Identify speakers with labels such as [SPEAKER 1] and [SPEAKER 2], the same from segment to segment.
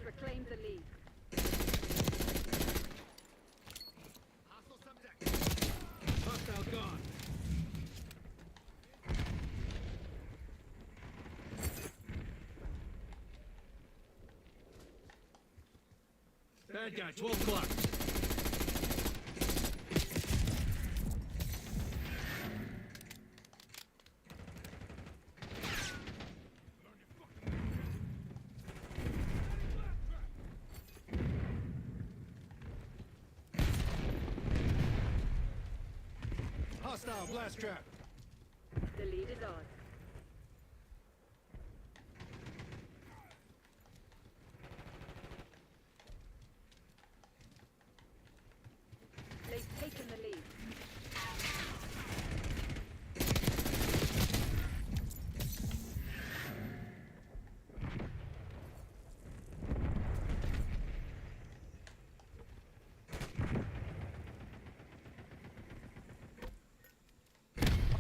[SPEAKER 1] has reclaimed the lead.
[SPEAKER 2] Hostile gone. Bad guy, 12 o'clock. Hostile blast trap.
[SPEAKER 1] The lead is ours. They've taken the lead.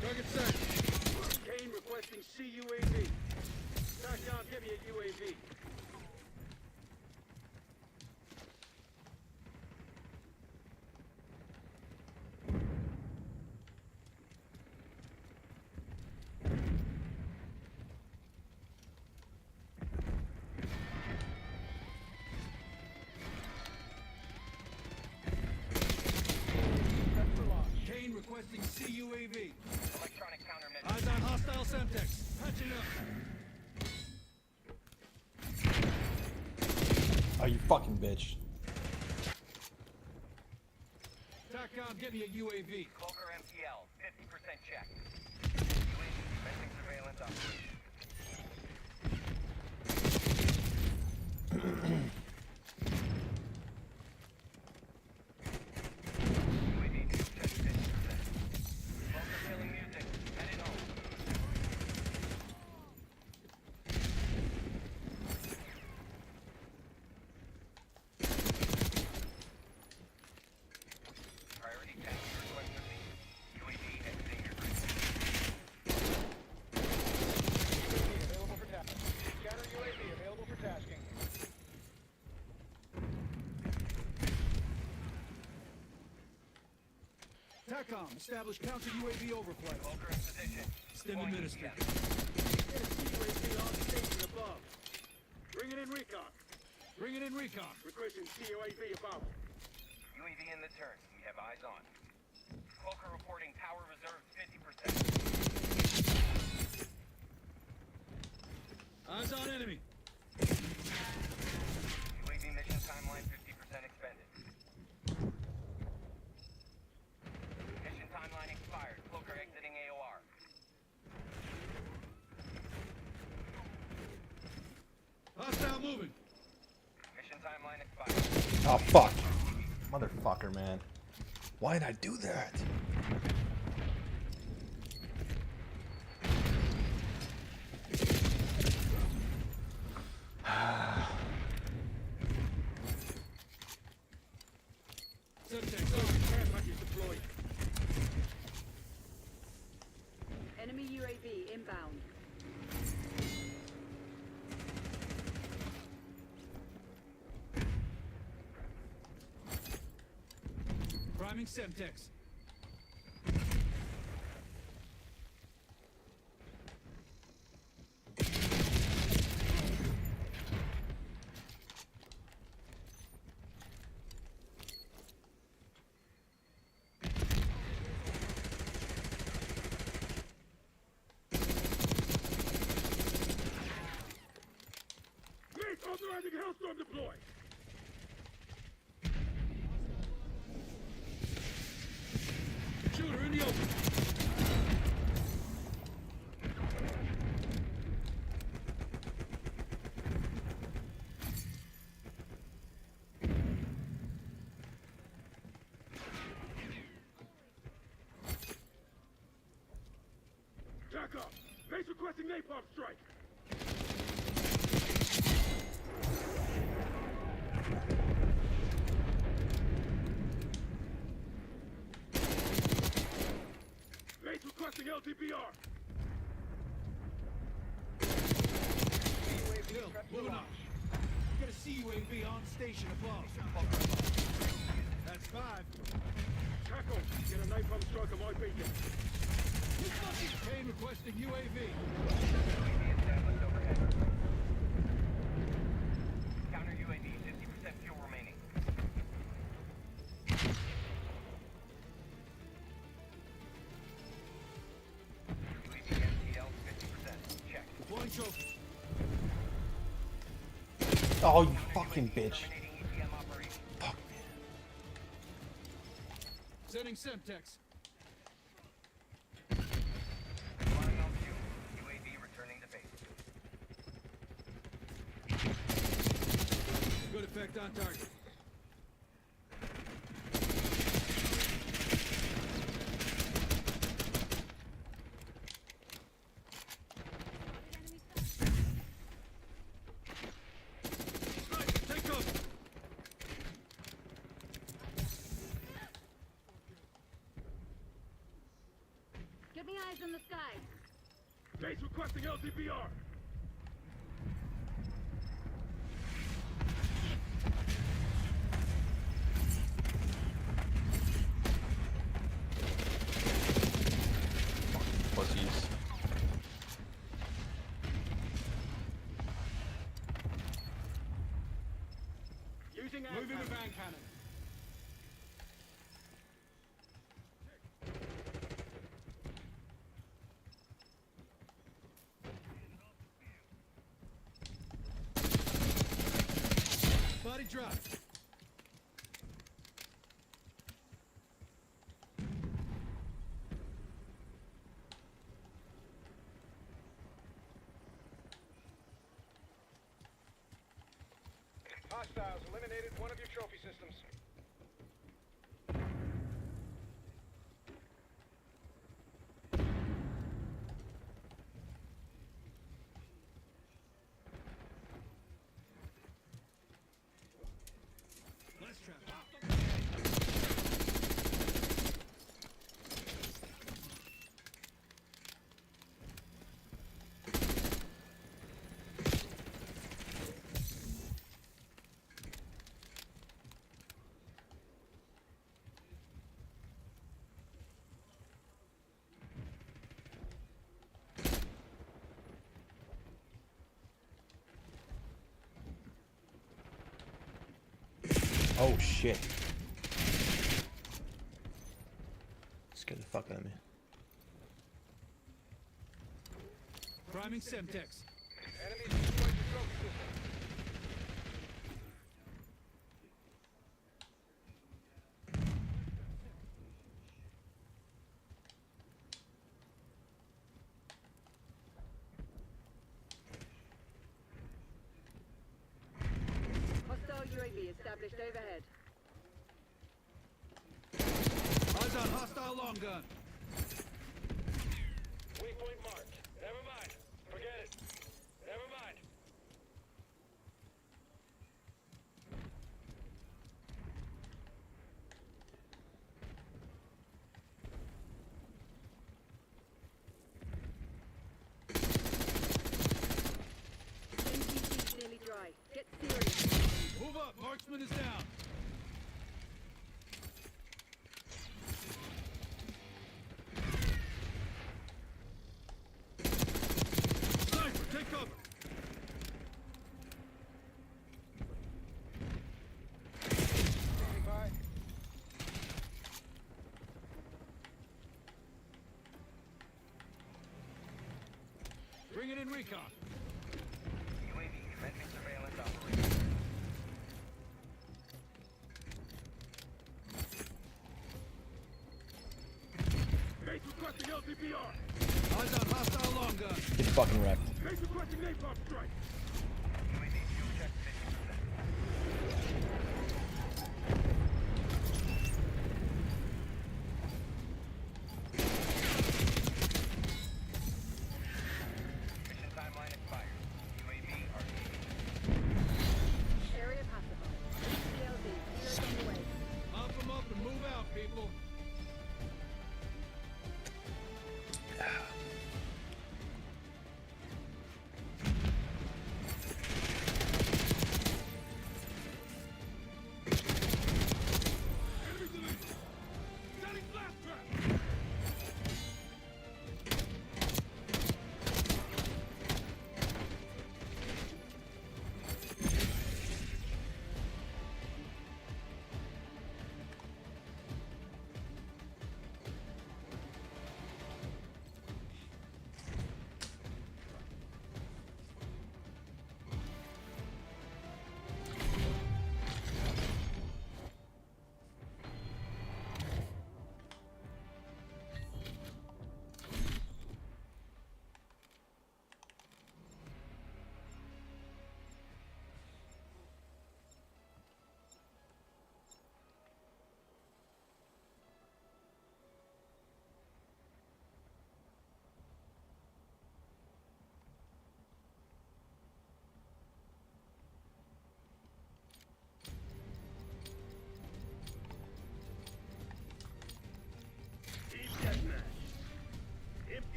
[SPEAKER 2] Target set.
[SPEAKER 3] Kane requesting CUAV. TACOM, give me a UAV.
[SPEAKER 2] Kane requesting CUAV.
[SPEAKER 4] Electronic countermeasures.
[SPEAKER 2] Eyes on hostile Semtex. Patching up.
[SPEAKER 5] Oh, you fucking bitch.
[SPEAKER 2] TACOM, get me a UAV.
[SPEAKER 4] Cloaker MTL, 50% check. UAV commencing surveillance operation. UAV fuel check 50%. Cloaker killing music. Headed home. Priority 10 request received. UAV exiting your group.
[SPEAKER 3] Available for tasking. Counter UAV available for tasking.
[SPEAKER 2] TACOM, establish counter UAV overflight.
[SPEAKER 4] Cloaker in position.
[SPEAKER 2] Stim
[SPEAKER 4] Deploying
[SPEAKER 2] administered.
[SPEAKER 4] ETS.
[SPEAKER 3] Get a CUAV on station above. Bring it in recon.
[SPEAKER 2] Bring it in recon.
[SPEAKER 3] Requesting CUAV above.
[SPEAKER 4] UAV in the turn. We have eyes on. Cloaker reporting power reserve 50%.
[SPEAKER 2] Eyes on enemy.
[SPEAKER 4] UAV mission timeline 50% expended. Mission timeline expired. Cloaker exiting AOR.
[SPEAKER 2] Hostile moving.
[SPEAKER 4] Mission timeline expired.
[SPEAKER 5] Oh, fuck. Motherfucker, man. Why did I do that?
[SPEAKER 2] Semtex, over.
[SPEAKER 3] Care package deployed.
[SPEAKER 1] Enemy UAV inbound.
[SPEAKER 2] Priming Semtex.
[SPEAKER 3] Please authorizing Hellstorm deploy.
[SPEAKER 2] Shooter in the open.
[SPEAKER 3] TACOM, base requesting napalm strike. Base requesting LTBR.
[SPEAKER 2] Bill, moving on. Get a CC UAV on station above. That's 5.
[SPEAKER 3] Tackle. Get a napalm strike on my beacon.
[SPEAKER 2] Kane requesting UAV.
[SPEAKER 4] UAV established overhead. Counter UAV, 50% fuel remaining. UAV MTL, 50%. Check.
[SPEAKER 2] Deploying trophy.
[SPEAKER 5] Oh, you fucking bitch.
[SPEAKER 4] Terminating ETM operation.
[SPEAKER 5] Fuck,
[SPEAKER 2] Sending Semtex.
[SPEAKER 4] Flying on fuel. UAV returning to base.
[SPEAKER 2] Good effect on target. Sniper, take cover.
[SPEAKER 1] Get me eyes in the sky.
[SPEAKER 3] Base requesting LTBR.
[SPEAKER 5] pussies.
[SPEAKER 3] Using
[SPEAKER 2] Moving the
[SPEAKER 3] AMP.
[SPEAKER 2] van cannon. Body drop.
[SPEAKER 3] Hostiles eliminated one of your trophy systems.
[SPEAKER 2] Let's trap.
[SPEAKER 5] Oh shit. Scared the fuck out of me.
[SPEAKER 2] Priming Semtex.
[SPEAKER 3] Enemy destroyed your trophy system.
[SPEAKER 1] Hostile UAV established overhead.
[SPEAKER 2] Eyes on hostile long gun.
[SPEAKER 3] Waypoint marked. Never mind. Forget it. Never mind.
[SPEAKER 1] MTC's nearly dry. Get serious.
[SPEAKER 2] Move up. Marksman is down. Sniper, take cover.
[SPEAKER 3] Standing by.
[SPEAKER 2] Bring it in recon.
[SPEAKER 4] UAV commencing surveillance operation.
[SPEAKER 3] Base requesting LTBR.
[SPEAKER 2] Eyes on hostile long gun.
[SPEAKER 5] Get fucking wrecked.
[SPEAKER 3] Base requesting napalm strike.
[SPEAKER 4] UAV fuel check 50%. Mission timeline expired. UAV RTB.
[SPEAKER 1] Area pacified. CLD. Heroes on the way.
[SPEAKER 2] Mop them up and move out, people.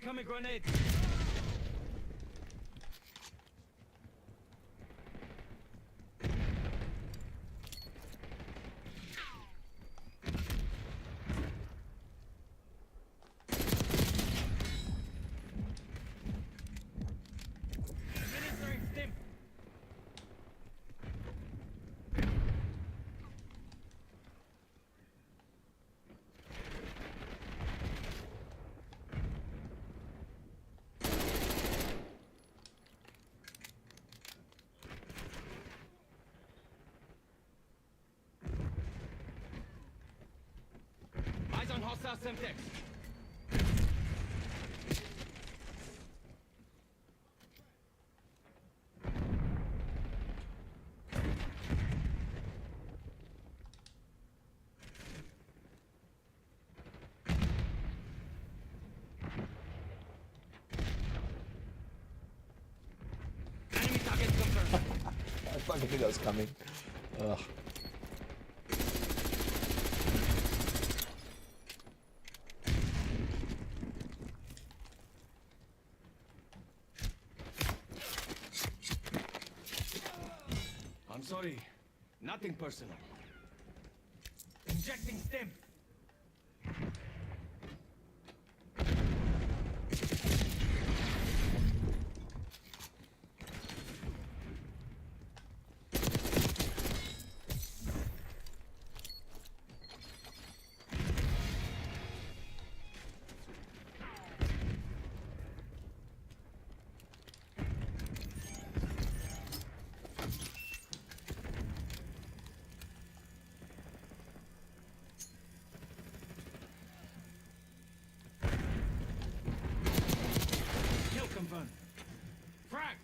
[SPEAKER 2] Incoming grenade. Administering stim. Eyes on hostile Semtex. Enemy target confirmed.
[SPEAKER 5] I fucking knew that was coming. Ugh.
[SPEAKER 2] I'm sorry. Nothing personal. Injecting stim. Kill confirmed. Frag.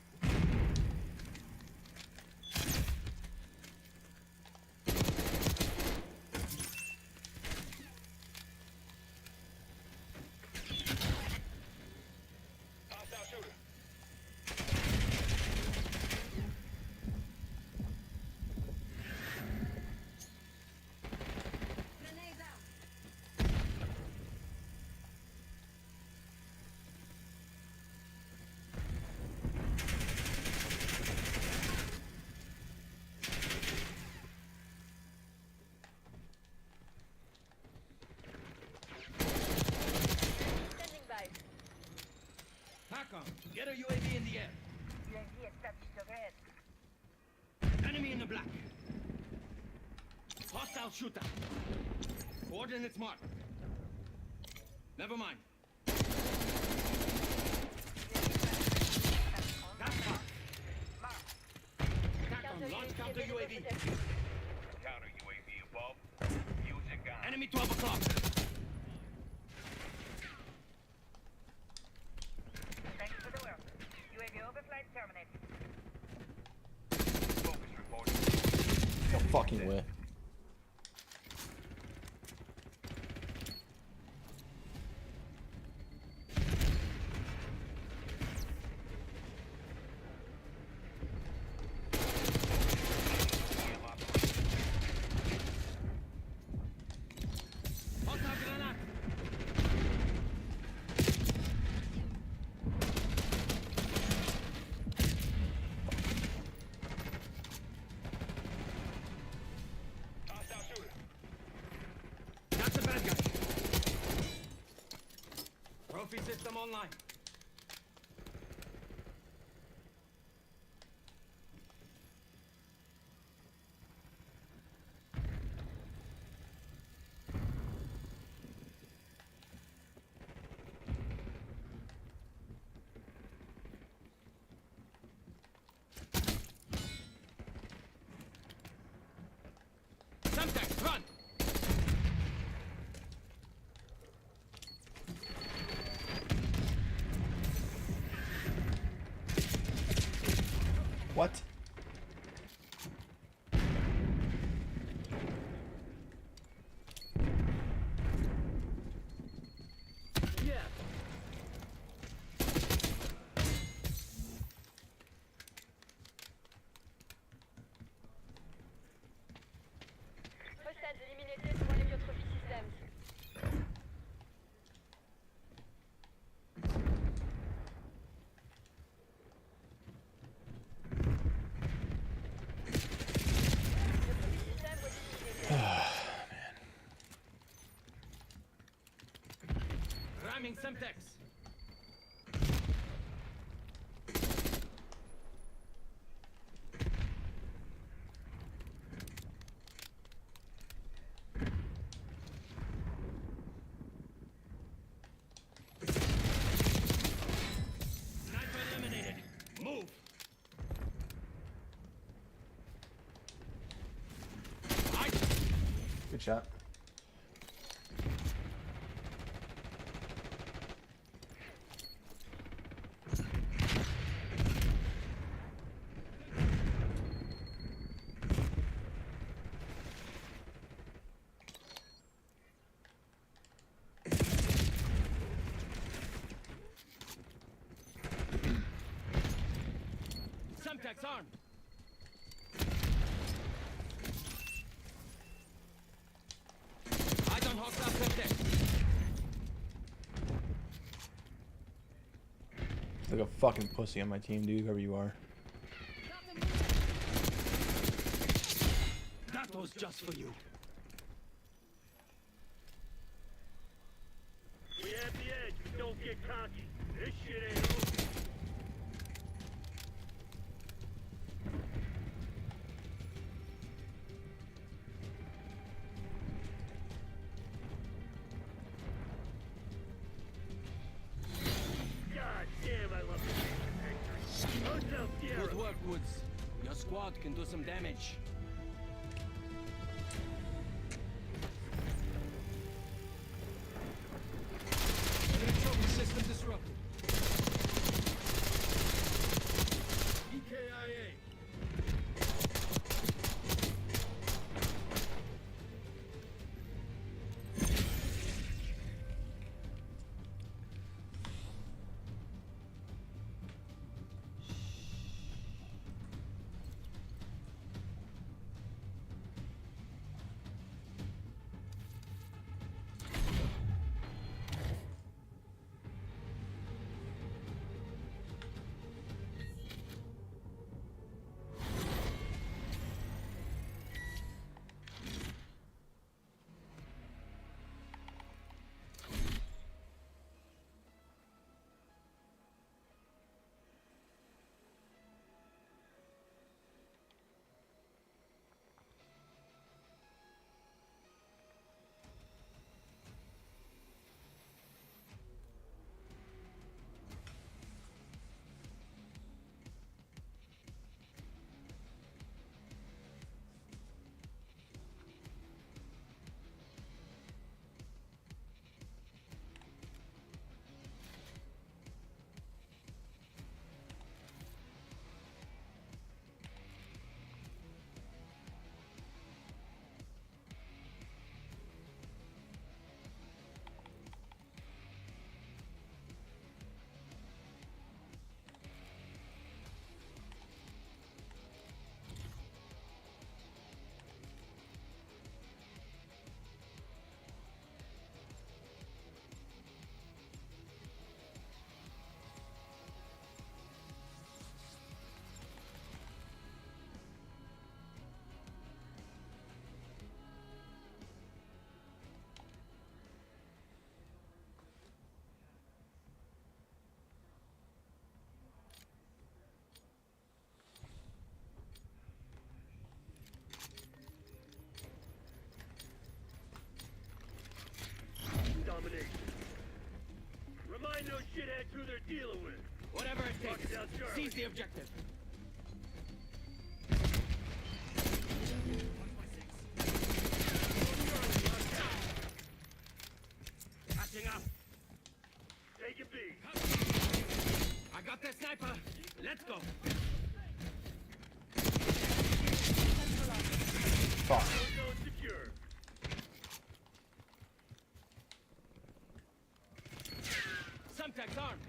[SPEAKER 4] Hostile shooter.
[SPEAKER 1] Grenades out. Standing by.
[SPEAKER 2] Hackon, get a UAV in the air.
[SPEAKER 1] UAV established overhead.
[SPEAKER 2] Enemy in the black. Hostile shooter. Coordinates marked. Never mind. That's marked. Hackon, launch counter UAV.
[SPEAKER 4] Counter UAV above. Use it, gun.
[SPEAKER 2] Enemy 12 o'clock.
[SPEAKER 1] Thanks for the work. UAV overflight terminated.
[SPEAKER 4] Focus reporting.
[SPEAKER 5] No fucking way.
[SPEAKER 2] Hostile granate.
[SPEAKER 4] Hostile shooter.
[SPEAKER 2] That's a bad guy. Trophy system online. Semtex, run!
[SPEAKER 5] What?
[SPEAKER 2] Yeah.
[SPEAKER 1] Hostiles éliminés sur one of your trophy systems.
[SPEAKER 4] Semtex. Sniper eliminated. Move.
[SPEAKER 5] Good shot.
[SPEAKER 4] Semtex armed. I don't hawk up Semtex.
[SPEAKER 5] Like a fucking pussy on my team, dude, whoever you are.
[SPEAKER 4] That was just for you.
[SPEAKER 3] We have the edge, but don't get cocky. This shit ain't over. God damn, I love the picture. Hotel Sierra.
[SPEAKER 4] Good work, Woods. Your squad can do some damage. Trophy system disrupted.
[SPEAKER 3] EKIA. Domination. Remind those shitheads who they're dealing with.
[SPEAKER 4] Whatever it
[SPEAKER 3] Lock
[SPEAKER 4] takes.
[SPEAKER 3] down Charlie.
[SPEAKER 4] Seize the objective. Catching up.
[SPEAKER 3] Take a beat.
[SPEAKER 4] I got the sniper. Let's go.
[SPEAKER 5] Fuck.
[SPEAKER 3] Zone secure.
[SPEAKER 4] Semtex armed.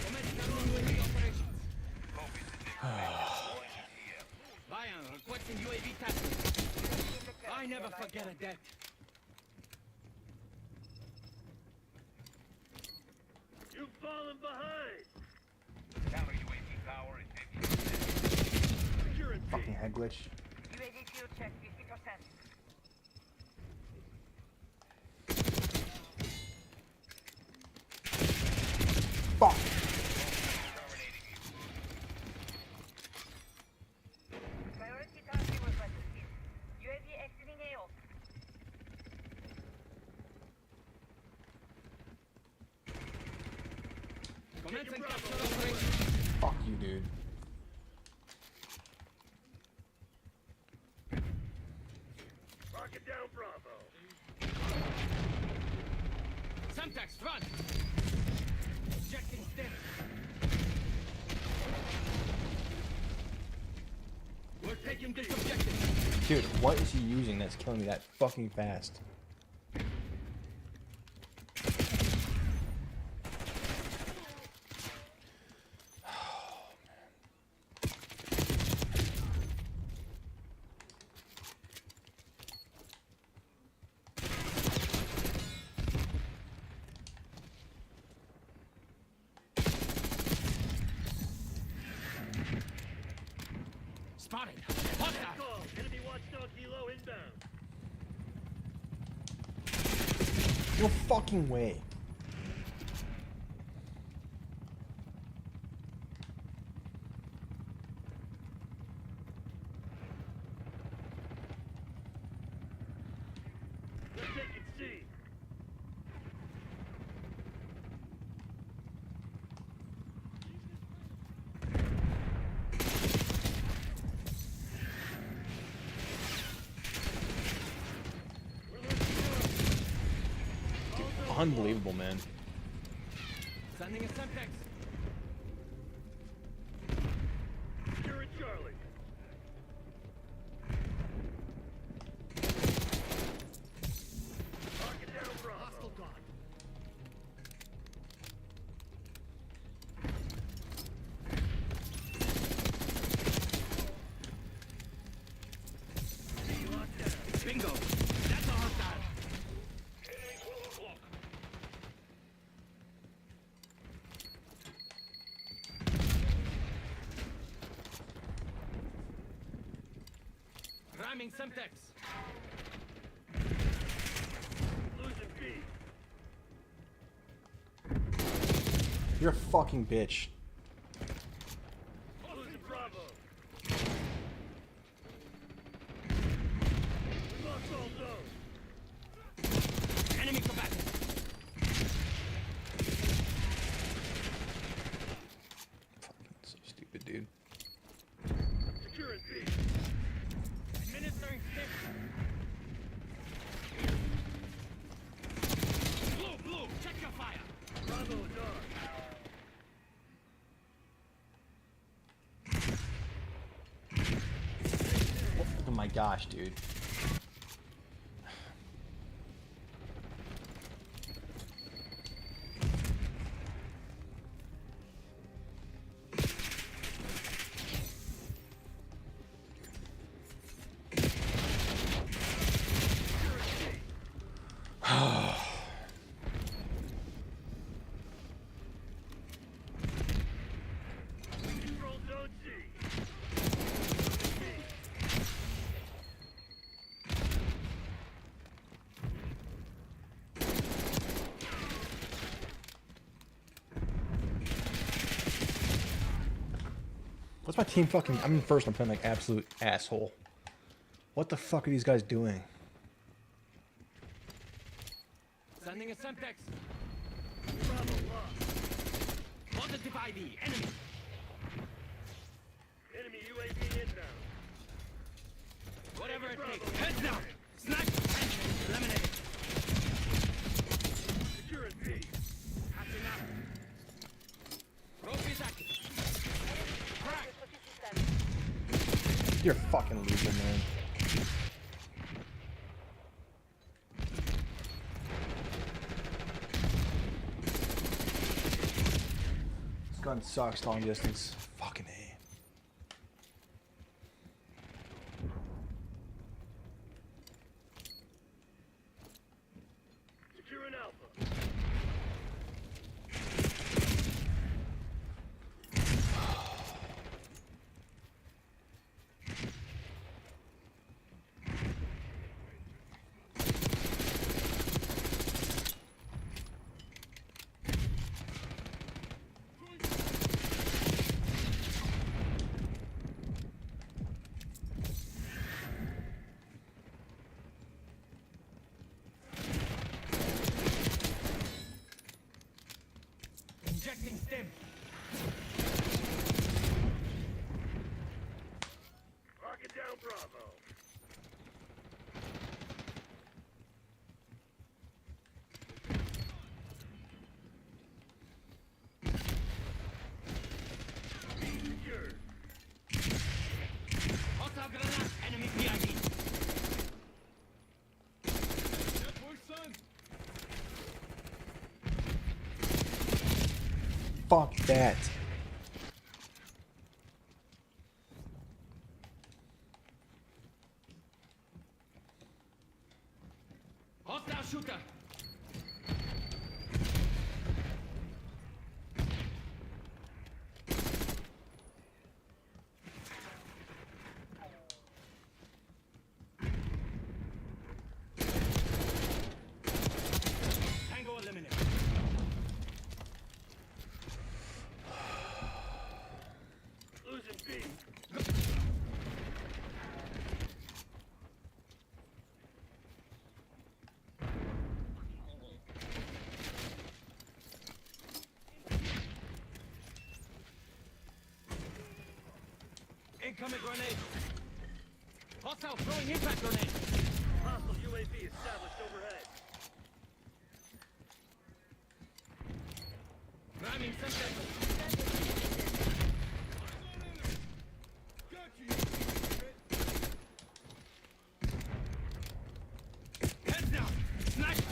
[SPEAKER 4] Commencing UAV operations. Lion requesting UAV task. I never forget a debt.
[SPEAKER 3] You've fallen behind.
[SPEAKER 4] Counter UAV power is 50%.
[SPEAKER 3] Secure and
[SPEAKER 5] Fucking head glitch.
[SPEAKER 6] UAV fuel check 50%.
[SPEAKER 5] Fuck.
[SPEAKER 6] Priority target requested. UAV exiting AO.
[SPEAKER 2] Commencing capture operation.
[SPEAKER 5] Fuck you, dude.
[SPEAKER 3] Rocket down, Bravo.
[SPEAKER 2] Semtex, run! Ejecting standard. We're taking this objective.
[SPEAKER 5] Dude, what is he using that's killing me that fucking fast?
[SPEAKER 2] Spotted. Hostile.
[SPEAKER 3] Call. Enemy watchdog helo inbound.
[SPEAKER 5] No fucking way.
[SPEAKER 3] They're taking C.
[SPEAKER 5] Unbelievable, man.
[SPEAKER 2] Sending a Semtex.
[SPEAKER 3] Securing Charlie. Rocket down, Bravo.
[SPEAKER 2] Hostile gone. Bingo. That's a hostile. Ramming Semtex.
[SPEAKER 3] Losing B.
[SPEAKER 5] You're a fucking bitch.
[SPEAKER 3] Losing Bravo. We lost all zones.
[SPEAKER 2] Enemy combatant.
[SPEAKER 5] Fucking so stupid, dude.
[SPEAKER 3] Securing B.
[SPEAKER 2] Administering stick. Blue, blue, check your fire.
[SPEAKER 3] Bravo is on.
[SPEAKER 5] Oh my gosh, dude.
[SPEAKER 3] Control zone C.
[SPEAKER 5] What's my team fucking... I'm in first, I'm playing like absolute asshole. What the fuck are these guys doing?
[SPEAKER 2] Sending a Semtex.
[SPEAKER 3] Bravo lost.
[SPEAKER 2] Positive ID. Enemy.
[SPEAKER 3] Enemy UAV inbound.
[SPEAKER 2] Whatever it takes. Heads down. Snipe. Eliminated.
[SPEAKER 3] Securing B.
[SPEAKER 2] Catching up. Rope is active. Crack.
[SPEAKER 5] You're a fucking loser, man. This gun sucks long distance. Fucking A.
[SPEAKER 3] Securing Alpha.
[SPEAKER 5] Fuck that.
[SPEAKER 2] Hostile shooter. Tango eliminated.
[SPEAKER 3] Losing B.
[SPEAKER 2] Incoming grenade. Hostile throwing impact grenade.
[SPEAKER 3] Hostile UAV established overhead.
[SPEAKER 2] Ramming sentinel. Heads down. Sniper.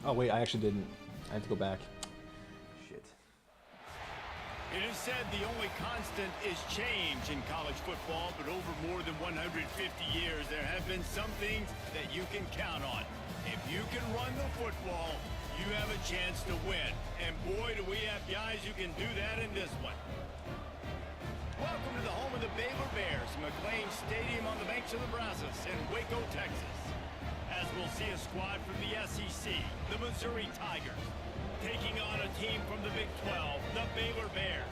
[SPEAKER 5] Oh wait, I actually didn't. I have to go back. Shit.
[SPEAKER 2] It is said the only constant is change in college football, but over more than 150 years, there have been some things that you can count on. If you can run the football, you have a chance to win. And boy, do we have guys who can do that in this one. Welcome to the home of the Baylor Bears, McLean Stadium on the banks of the Brazos in Waco, Texas. As we'll see a squad from the SEC, the Missouri Tigers, taking on a team from the Big 12, the Baylor Bears.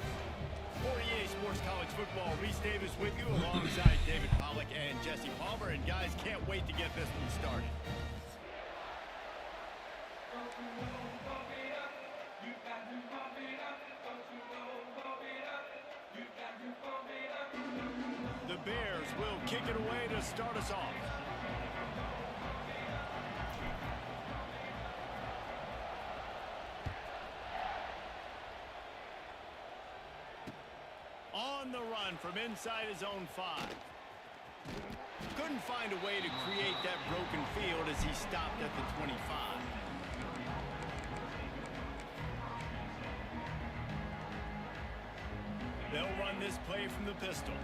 [SPEAKER 2] For EA Sports College Football, Reese Davis with you alongside David Pollack and Jesse Palmer. And guys, can't wait to get this one started. The Bears will kick it away to start us off. On the run from inside his own 5. Couldn't find a way to create that broken field as he stopped at the 25. They'll run this play from the pistol.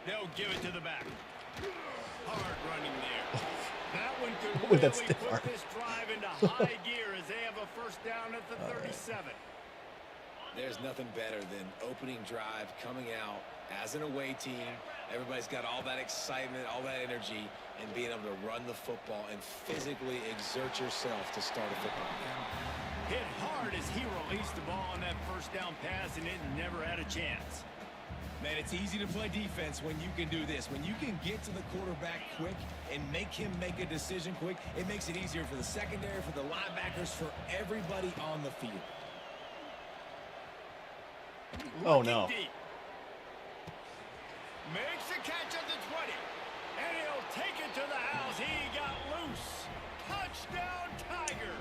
[SPEAKER 2] They'll give it to the back. Hard running there. That one could
[SPEAKER 5] With that
[SPEAKER 2] really
[SPEAKER 5] stiff
[SPEAKER 2] put
[SPEAKER 5] arm.
[SPEAKER 2] this drive into high gear as they have a first down at the 37.
[SPEAKER 7] There's nothing better than opening drive, coming out as an away team. Everybody's got all that excitement, all that energy, and being able to run the football and physically exert yourself to start a football game.
[SPEAKER 2] Hit hard as he released the ball on that first down pass, and it never had a chance.
[SPEAKER 8] Man, it's easy to play defense when you can do this. When you can get to the quarterback quick and make him make a decision quick, it makes it easier for the secondary, for the linebackers, for everybody on the field.
[SPEAKER 5] Oh, no.
[SPEAKER 2] Deep. Makes the catch at the 20. And he'll take it to the house. He got loose. Touchdown, Tigers.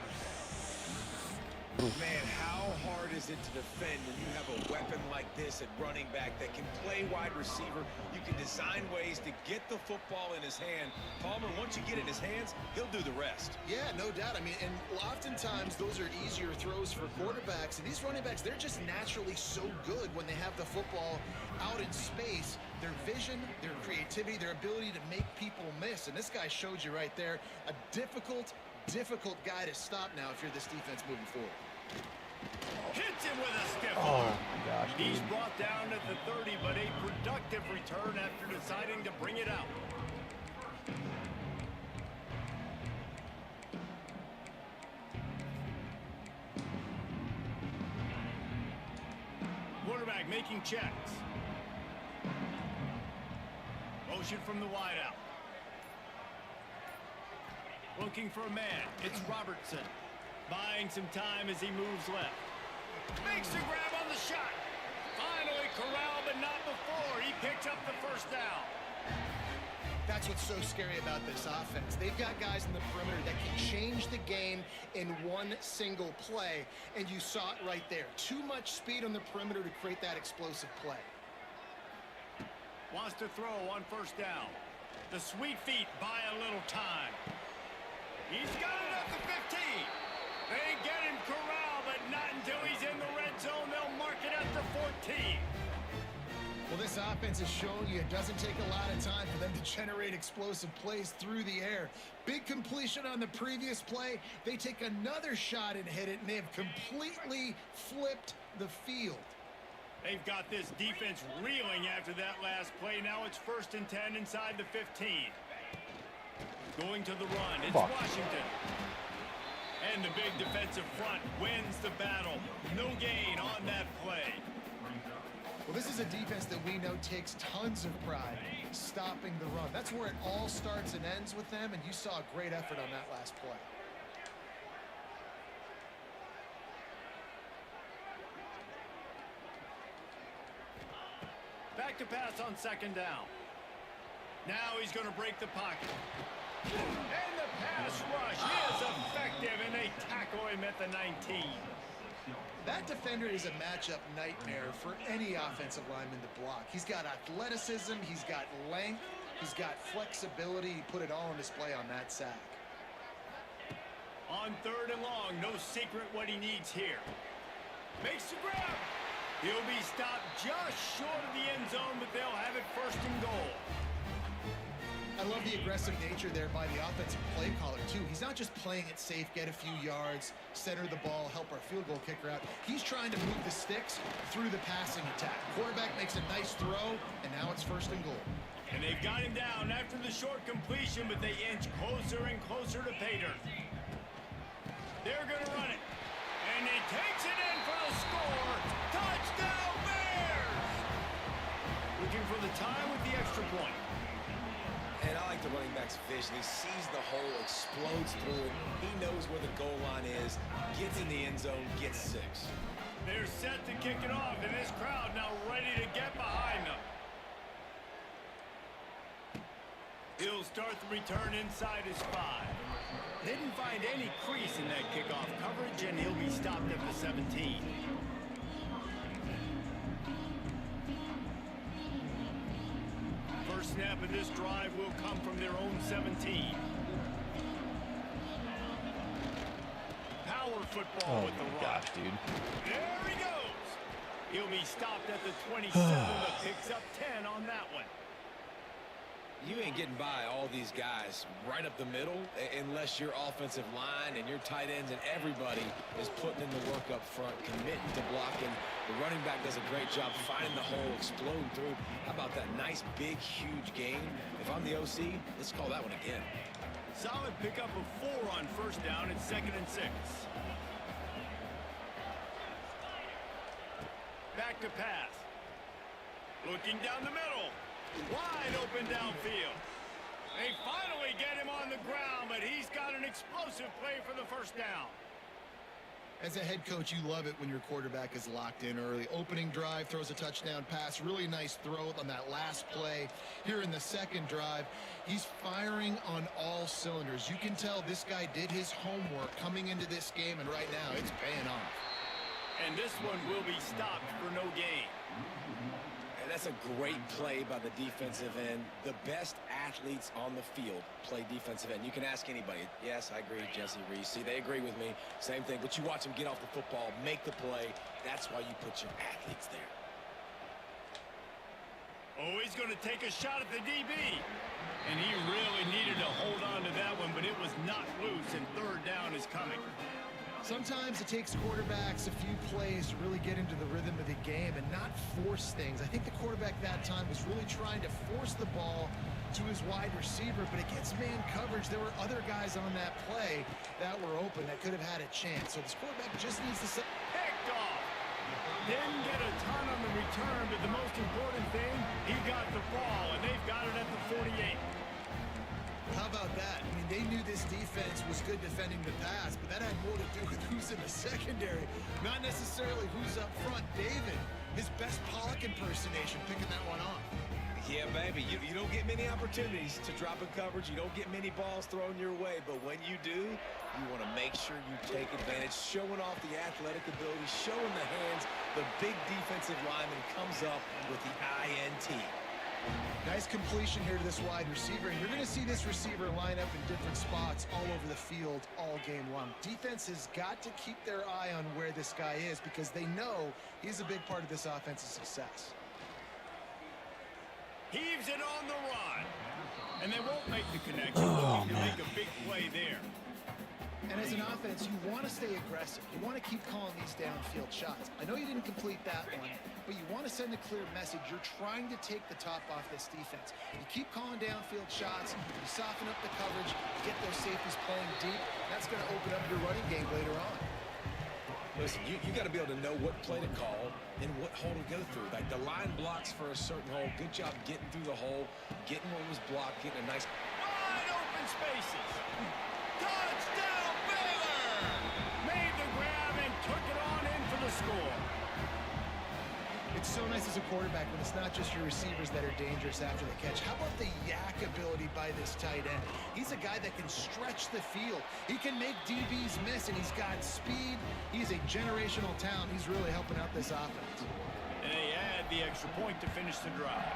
[SPEAKER 8] Man, how hard is it to defend when you have a weapon like this at running back that can play wide receiver? You can design ways to get the football in his hand. Palmer, once you get it in his hands, he'll do the rest.
[SPEAKER 9] Yeah, no doubt. I mean, and oftentimes those are easier throws for quarterbacks. And these running backs, they're just naturally so good when they have the football out in space. Their vision, their creativity, their ability to make people miss. And this guy showed you right there, a difficult guy to stop now if you're this defense moving forward.
[SPEAKER 2] Hits him with a stiff
[SPEAKER 5] Oh,
[SPEAKER 2] arm.
[SPEAKER 5] my gosh,
[SPEAKER 2] He's
[SPEAKER 5] dude.
[SPEAKER 2] brought down at the 30, but a productive return after deciding to bring it out. Quarterback making checks. Motion from the wideout. Looking for a man. It's Robertson. Buying some time as he moves left. Makes the grab on the shot. Finally corralled, but not before. He picks up the first down.
[SPEAKER 9] That's what's so scary about this offense. They've got guys in the perimeter that can change the game in one single play, and you saw it right there. Too much speed on the perimeter to create that explosive play.
[SPEAKER 2] Wants to throw on first down. The sweet feet buy a little time. He's got it at the 15. They get him corralled, but not until he's in the red zone. They'll mark it at the 14.
[SPEAKER 9] Well, this offense has shown you it doesn't take a lot of time for them to generate explosive plays through the air. Big completion on the previous play. They take another shot and hit it, and they have completely flipped the field.
[SPEAKER 2] They've got this defense reeling after that last play. Now it's 1st and 10 inside the 15. Going to the run. It's Washington. And the big defensive front wins the battle. No gain on that play.
[SPEAKER 9] Well, this is a defense that we know takes tons of pride stopping the run. That's where it all starts and ends with them, and you saw a great effort on that last play.
[SPEAKER 2] Back to pass on 2nd down. Now he's going to break the pocket. And the pass rush is effective, and they tackle him at the 19.
[SPEAKER 9] That defender is a matchup nightmare for any offensive lineman to block. He's got athleticism, he's got length, he's got flexibility. He put it all on display on that sack.
[SPEAKER 2] On 3rd and long, no secret what he needs here. Makes the grab. He'll be stopped just short of the end zone, but they'll have it 1st and goal.
[SPEAKER 9] I love the aggressive nature there by the offensive play caller, too. He's not just playing it safe, get a few yards, center the ball, help our field goal kicker out. He's trying to move the sticks through the passing attack. Quarterback makes a nice throw, and now it's 1st and goal.
[SPEAKER 2] And they've got him down after the short completion, but they inch closer and closer to pay dirt. They're going to run it. And he takes it in for the score. Touchdown, Bears! Looking for the tie with the extra point.
[SPEAKER 7] And I like the running back's vision. He sees the hole, explodes through it. He knows where the goal line is, gets in the end zone, gets 6.
[SPEAKER 2] They're set to kick it off, and this crowd now ready to get behind them. He'll start the return inside his 5. Didn't find any crease in that kickoff coverage, and he'll be stopped at the 17. First snap of this drive will come from their own 17. Power football
[SPEAKER 5] Oh
[SPEAKER 2] with the
[SPEAKER 5] my
[SPEAKER 2] run.
[SPEAKER 5] gosh, dude.
[SPEAKER 2] There he goes. He'll be stopped at the 27, but picks up 10 on that one.
[SPEAKER 7] You ain't getting by all these guys right up the middle unless your offensive line and your tight ends and everybody is putting in the work up front, committing to blocking. The running back does a great job finding the hole, exploding through. How about that nice, big, huge gain? If I'm the OC, let's call that one again.
[SPEAKER 2] Solid pickup of 4 on 1st down and 2nd and 6. Back to pass. Looking down the middle. Wide open downfield. They finally get him on the ground, but he's got an explosive play for the 1st down.
[SPEAKER 9] As a head coach, you love it when your quarterback is locked in early. Opening drive, throws a touchdown pass. Really nice throw on that last play. Here in the 2nd drive, he's firing on all cylinders. You can tell this guy did his homework coming into this game, and right now it's paying off.
[SPEAKER 2] And this one will be stopped for no gain.
[SPEAKER 7] And that's a great play by the defensive end. The best athletes on the field play defensive end. You can ask anybody. Yes, I agree, Jesse Reese. See, they agree with me. Same thing. But you watch them get off the football, make the play. That's why you put your athletes there.
[SPEAKER 2] Oh, he's going to take a shot at the DB. And he really needed to hold on to that one, but it was not loose, and 3rd down is coming.
[SPEAKER 9] Sometimes it takes quarterbacks a few plays to really get into the rhythm of the game and not force things. I think the quarterback that time was really trying to force the ball to his wide receiver, but against man coverage, there were other guys on that play that were open that could have had a chance. So this quarterback just needs to set.
[SPEAKER 2] Picked off. Didn't get a ton on the return, but the most important thing, he got the ball, and they've got it at the 48.
[SPEAKER 9] How about that? I mean, they knew this defense was good defending the pass, but that had more to do with who's in the secondary, not necessarily who's up front. David, his best Pollock impersonation, picking that one off.
[SPEAKER 7] Yeah, baby, you don't get many opportunities to drop in coverage. You don't get many balls thrown your way, but when you do, you want to make sure you take advantage, showing off the athletic ability, showing the hands. The big defensive lineman comes up with the INT.
[SPEAKER 9] Nice completion here to this wide receiver, and you're going to see this receiver line up in different spots all over the field all game long. Defense has got to keep their eye on where this guy is because they know he's a big part of this offense's success.
[SPEAKER 2] Heaves it on the run. And they won't make the connection. Looking to make a big play there.
[SPEAKER 9] And as an offense, you want to stay aggressive. You want to keep calling these downfield shots. I know you didn't complete that one, but you want to send a clear message. You're trying to take the top off this defense. You keep calling downfield shots, you soften up the coverage, you get those safeties playing deep. That's going to open up your running game later on.
[SPEAKER 7] Listen, you got to be able to know what play to call and what hole to go through. Like the line blocks for a certain hole. Good job getting through the hole, getting what was blocked, getting a nice...
[SPEAKER 2] Wide open spaces. Touchdown, Baylor! Made the grab and took it on in for the score.
[SPEAKER 9] It's so nice as a quarterback when it's not just your receivers that are dangerous after the catch. How about the yak ability by this tight end? He's a guy that can stretch the field. He can make DBs miss, and he's got speed. He's a generational talent. He's really helping out this offense.
[SPEAKER 2] And they add the extra point to finish the drive.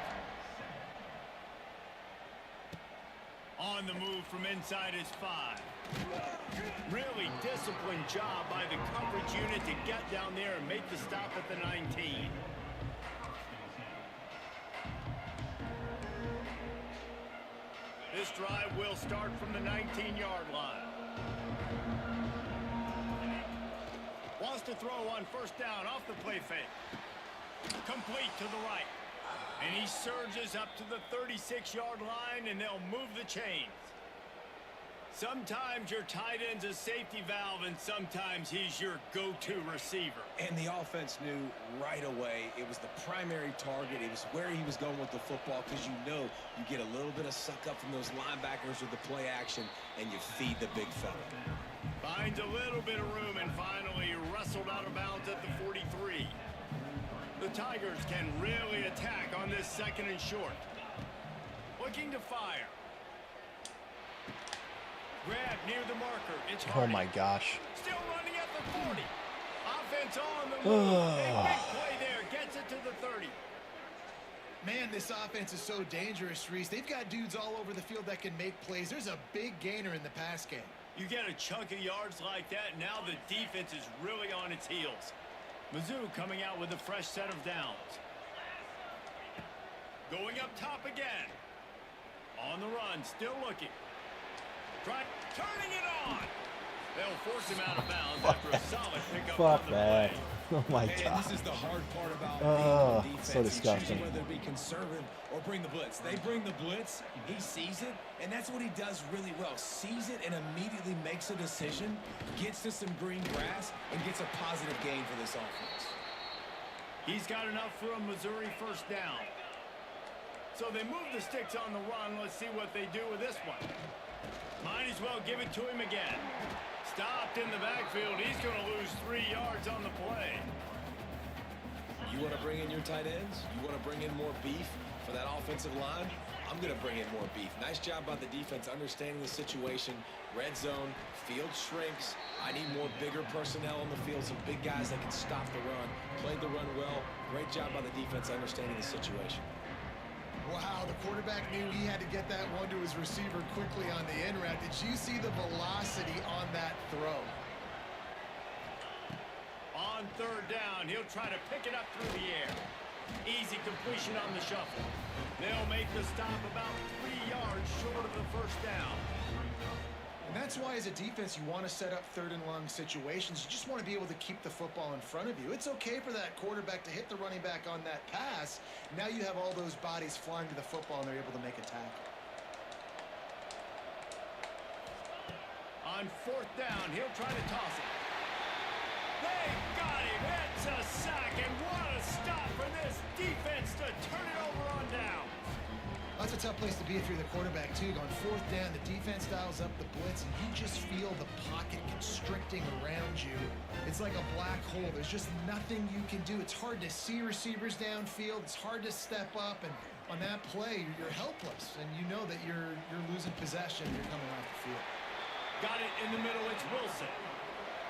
[SPEAKER 2] On the move from inside his 5. Really disciplined job by the coverage unit to get down there and make the stop at the 19. This drive will start from the 19-yard line. Wants to throw on first down off the play fake. Complete to the right. And he surges up to the 36-yard line, and they'll move the chains. Sometimes your tight end's a safety valve, and sometimes he's your go-to receiver.
[SPEAKER 7] And the offense knew right away it was the primary target. It was where he was going with the football, because you know you get a little bit of suck up from those linebackers with the play action, and you feed the big fella.
[SPEAKER 2] Finds a little bit of room, and finally wrestled out of bounds at the 43. The Tigers can really attack on this second and short. Looking to fire. Grab near the marker. It's
[SPEAKER 5] Oh
[SPEAKER 2] Hardy.
[SPEAKER 5] my gosh.
[SPEAKER 2] Still running at the 40. Offense on the move. Big play there. Gets it to the 30.
[SPEAKER 9] Man, this offense is so dangerous, Reese. They've got dudes all over the field that can make plays. There's a big gainer in the pass game.
[SPEAKER 2] You get a chunk of yards like that, now the defense is really on its heels. Mizzou coming out with a fresh set of downs. Going up top again. On the run, still looking. Turning it on. They'll force him out of bounds after a solid pickup
[SPEAKER 5] Fuck
[SPEAKER 2] on the
[SPEAKER 5] that.
[SPEAKER 2] play.
[SPEAKER 5] Oh my
[SPEAKER 7] And
[SPEAKER 5] god.
[SPEAKER 7] this is the hard part about
[SPEAKER 5] Oh,
[SPEAKER 7] being on defense.
[SPEAKER 5] so disgusting.
[SPEAKER 7] Choosing whether to be conservative or bring the blitz. They bring the blitz, he sees it, and that's what he does really well. Sees it and immediately makes a decision, gets to some green grass, and gets a positive gain for this offense.
[SPEAKER 2] He's got enough for a Missouri first down. So they move the sticks on the run. Let's see what they do with this one. Might as well give it to him again. Stopped in the backfield. He's going to lose 3 yards on the play.
[SPEAKER 7] You want to bring in your tight ends? You want to bring in more beef for that offensive line? I'm going to bring in more beef. Nice job by the defense understanding the situation. Red zone, field shrinks. I need more bigger personnel on the field, some big guys that can stop the run. Played the run well. Great job by the defense understanding the situation.
[SPEAKER 9] Wow, the quarterback knew he had to get that one to his receiver quickly on the in route. Did you see the velocity on that throw?
[SPEAKER 2] On third down, he'll try to pick it up through the air. Easy completion on the shuffle. They'll make the stop about 3 yards short of the first down.
[SPEAKER 9] And that's why, as a defense, you want to set up third and long situations. You just want to be able to keep the football in front of you. It's okay for that quarterback to hit the running back on that pass. Now you have all those bodies flying to the football, and they're able to make a tackle.
[SPEAKER 2] On fourth down, he'll try to toss it. They got him. It's a sack, and what a stop for this defense to turn it over on down.
[SPEAKER 9] That's a tough place to be if you're the quarterback, too. On fourth down, the defense dials up the blitz, and you just feel the pocket constricting around you. It's like a black hole. There's just nothing you can do. It's hard to see receivers downfield. It's hard to step up, and on that play, you're helpless, and you know that you're losing possession. You're coming off the field.
[SPEAKER 2] Got it in the middle. It's Wilson.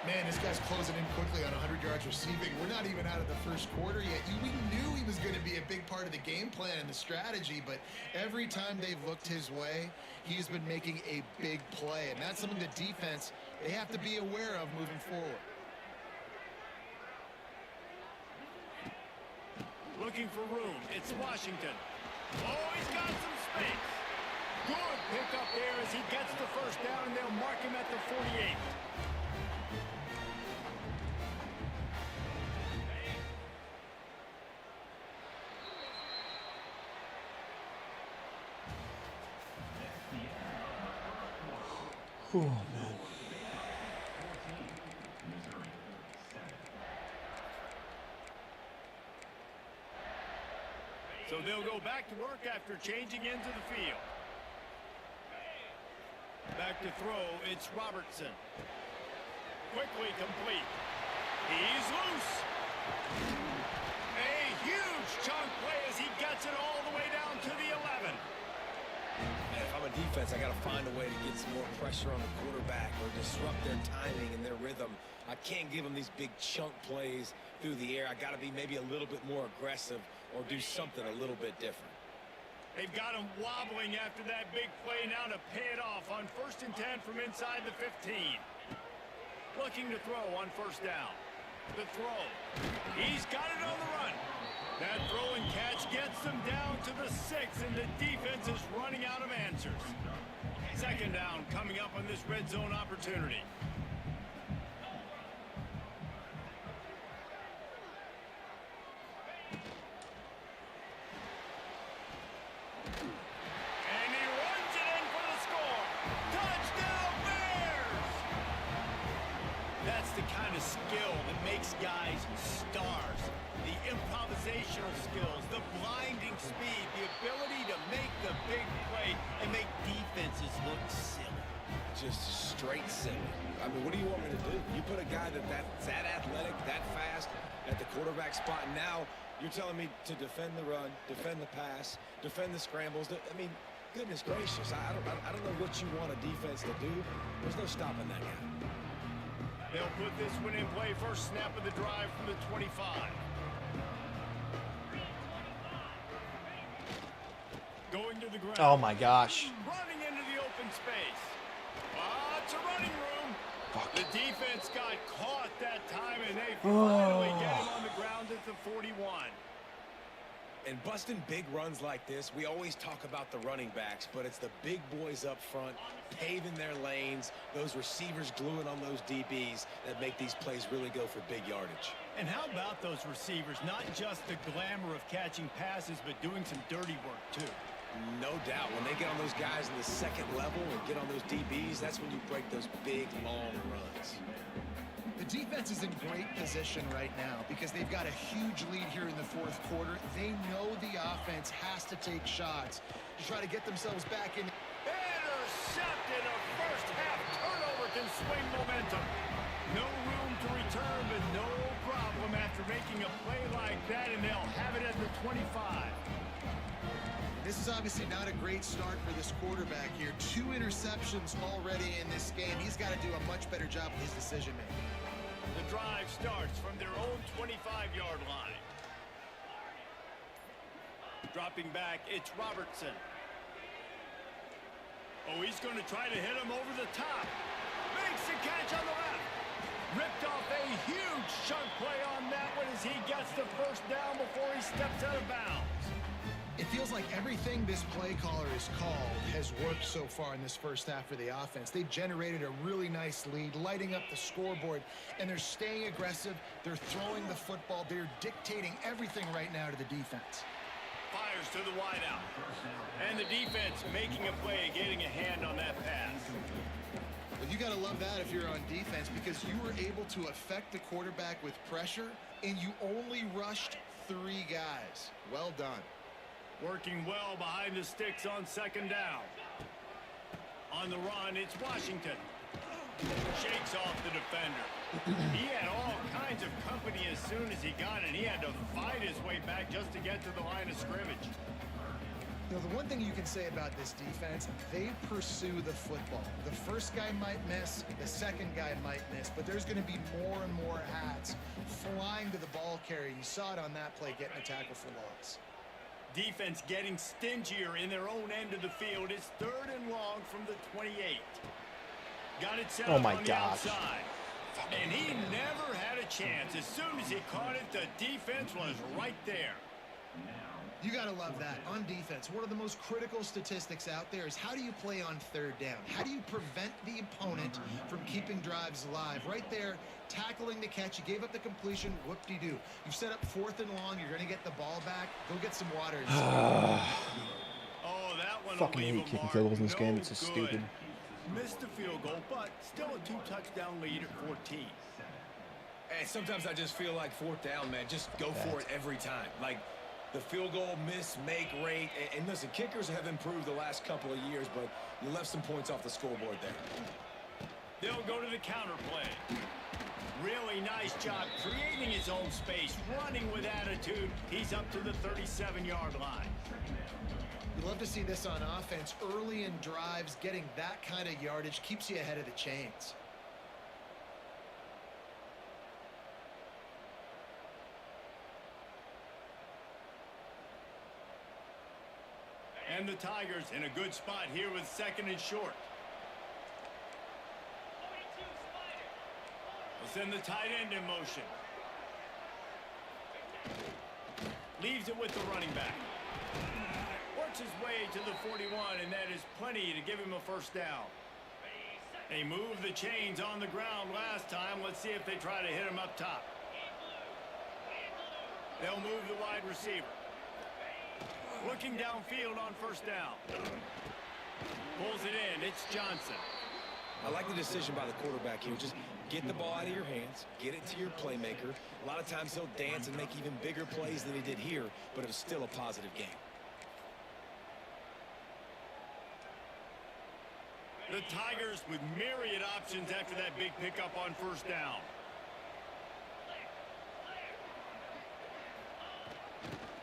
[SPEAKER 9] Man, this guy's closing in quickly on 100 yards receiving. We're not even out of the first quarter yet. We knew he was going to be a big part of the game plan and the strategy, but every time they've looked his way, he's been making a big play, and that's something the defense, they have to be aware of moving forward.
[SPEAKER 2] Looking for room. It's Washington. Oh, he's got some space. Good pickup there as he gets the first down, and they'll mark him at the 48.
[SPEAKER 5] Oh, man.
[SPEAKER 2] So they'll go back to work after changing into the field. Back to throw, it's Robertson. Quickly complete. He's loose. A huge chunk play as he gets it all the way down to the 11.
[SPEAKER 7] And if I'm a defense, I got to find a way to get some more pressure on the quarterback or disrupt their timing and their rhythm. I can't give them these big chunk plays through the air. I got to be maybe a little bit more aggressive or do something a little bit different.
[SPEAKER 2] They've got him wobbling after that big play now to pay it off on 1st and 10 from inside the 15. Looking to throw on 1st down. The throw. He's got it on the run. That throw and catch gets them down to the 6, and the defense is running out of answers. 2nd down coming up on this red zone opportunity. And he runs it in for the score. Touchdown Bears! That's the kind of skill that makes guys stars. The improvisational skills, the blinding speed, the ability to make the big play and make defenses look silly.
[SPEAKER 7] Just straight silly. I mean, what do you want me to do? You put a guy that's that athletic, that fast at the quarterback spot, and now you're telling me to defend the run, defend the pass, defend the scrambles. I mean, goodness gracious, I don't know what you want a defense to do. There's no stopping that guy.
[SPEAKER 2] They'll put this one in play. First snap of the drive from the 25. Going to the ground.
[SPEAKER 5] Oh my gosh.
[SPEAKER 2] Running into the open space. It's a running room.
[SPEAKER 5] Fuck.
[SPEAKER 2] The defense got caught that time, and they finally get him on the ground at the 41.
[SPEAKER 7] And busting big runs like this, we always talk about the running backs, but it's the big boys up front paving their lanes, those receivers gluing on those DBs that make these plays really go for big yardage.
[SPEAKER 2] And how about those receivers? Not just the glamour of catching passes, but doing some dirty work, too.
[SPEAKER 7] No doubt. When they get on those guys in the 2nd level and get on those DBs, that's when you break those big, long runs.
[SPEAKER 9] The defense is in great position right now because they've got a huge lead here in the 4th quarter. They know the offense has to take shots to try to get themselves back in.
[SPEAKER 2] Intercepted. A first half turnover can swing momentum. No room to return, but no problem after making a play like that, and they'll have it at the 25.
[SPEAKER 9] This is obviously not a great start for this quarterback here. 2 interceptions already in this game. He's got to do a much better job with his decision-making.
[SPEAKER 2] The drive starts from their own 25-yard line. Dropping back, it's Robertson. Oh, he's going to try to hit him over the top. Makes a catch on the left. Ripped off a huge chunk play on that one as he gets the 1st down before he steps out of bounds.
[SPEAKER 9] It feels like everything this play caller has called has worked so far in this first half for the offense. They've generated a really nice lead, lighting up the scoreboard, and they're staying aggressive. They're throwing the football. They're dictating everything right now to the defense.
[SPEAKER 2] Fires to the wideout. And the defense making a play, getting a hand on that pass.
[SPEAKER 9] But you got to love that if you're on defense because you were able to affect the quarterback with pressure, and you only rushed 3 guys. Well done.
[SPEAKER 2] Working well behind the sticks on 2nd down. On the run, it's Washington. Shakes off the defender. He had all kinds of company as soon as he got it. He had to fight his way back just to get to the line of scrimmage.
[SPEAKER 9] You know, the one thing you can say about this defense, they pursue the football. The first guy might miss, the second guy might miss, but there's going to be more and more hats flying to the ball carrier. You saw it on that play, getting a tackle for loss.
[SPEAKER 2] Defense getting stingier in their own end of the field. It's 3rd and long from the 28. Got it set up on the outside. And he never had a chance. As soon as he caught it, the defense was right there.
[SPEAKER 9] You got to love that. On defense, one of the most critical statistics out there is how do you play on 3rd down? How do you prevent the opponent from keeping drives alive? Right there, tackling the catch. You gave up the completion. Whoop-de-doo. You've set up 4th and long. You're going to get the ball back. Go get some water.
[SPEAKER 2] Oh, that one
[SPEAKER 5] Fucking hate kicking field goals in this game. It's just stupid.
[SPEAKER 2] Missed the field goal, but still a 2-touchdown lead at 14.
[SPEAKER 7] And sometimes I just feel like 4th down, man. Just go for it every time. Like, the field goal miss-make rate. And listen, kickers have improved the last couple of years, but you left some points off the scoreboard there.
[SPEAKER 2] They'll go to the counter play. Really nice job creating his own space, running with attitude. He's up to the 37-yard line.
[SPEAKER 9] You love to see this on offense. Early in drives, getting that kind of yardage keeps you ahead of the chains.
[SPEAKER 2] And the Tigers in a good spot here with second and short. We'll send the tight end in motion. Leaves it with the running back. Works his way to the 41, and that is plenty to give him a first down. They moved the chains on the ground last time. Let's see if they try to hit him up top. They'll move the wide receiver. Looking downfield on first down. Pulls it in. It's Johnson.
[SPEAKER 7] I like the decision by the quarterback here. Just get the ball out of your hands, get it to your playmaker. A lot of times he'll dance and make even bigger plays than he did here, but it was still a positive game.
[SPEAKER 2] The Tigers with myriad options after that big pickup on first down.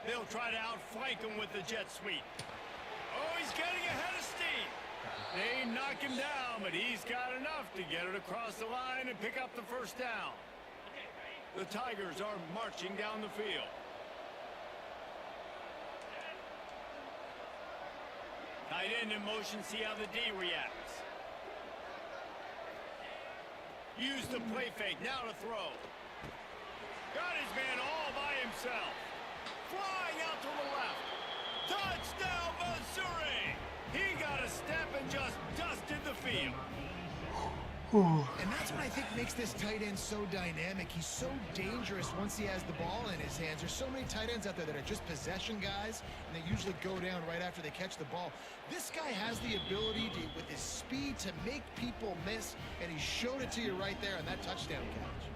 [SPEAKER 2] They'll try to outflank him with the jet sweep. Oh, he's getting ahead of steam. They knock him down, but he's got enough to get it across the line and pick up the first down. The Tigers are marching down the field. Tight end in motion, see how the D reacts. Use the play fake, now to throw. Got his man all by himself. Flying out to the left. Touchdown, Missouri! He got a step and just dusted the field.
[SPEAKER 9] And that's what I think makes this tight end so dynamic. He's so dangerous once he has the ball in his hands. There's so many tight ends out there that are just possession guys, and they usually go down right after they catch the ball. This guy has the ability to, with his speed, to make people miss, and he showed it to you right there on that touchdown catch.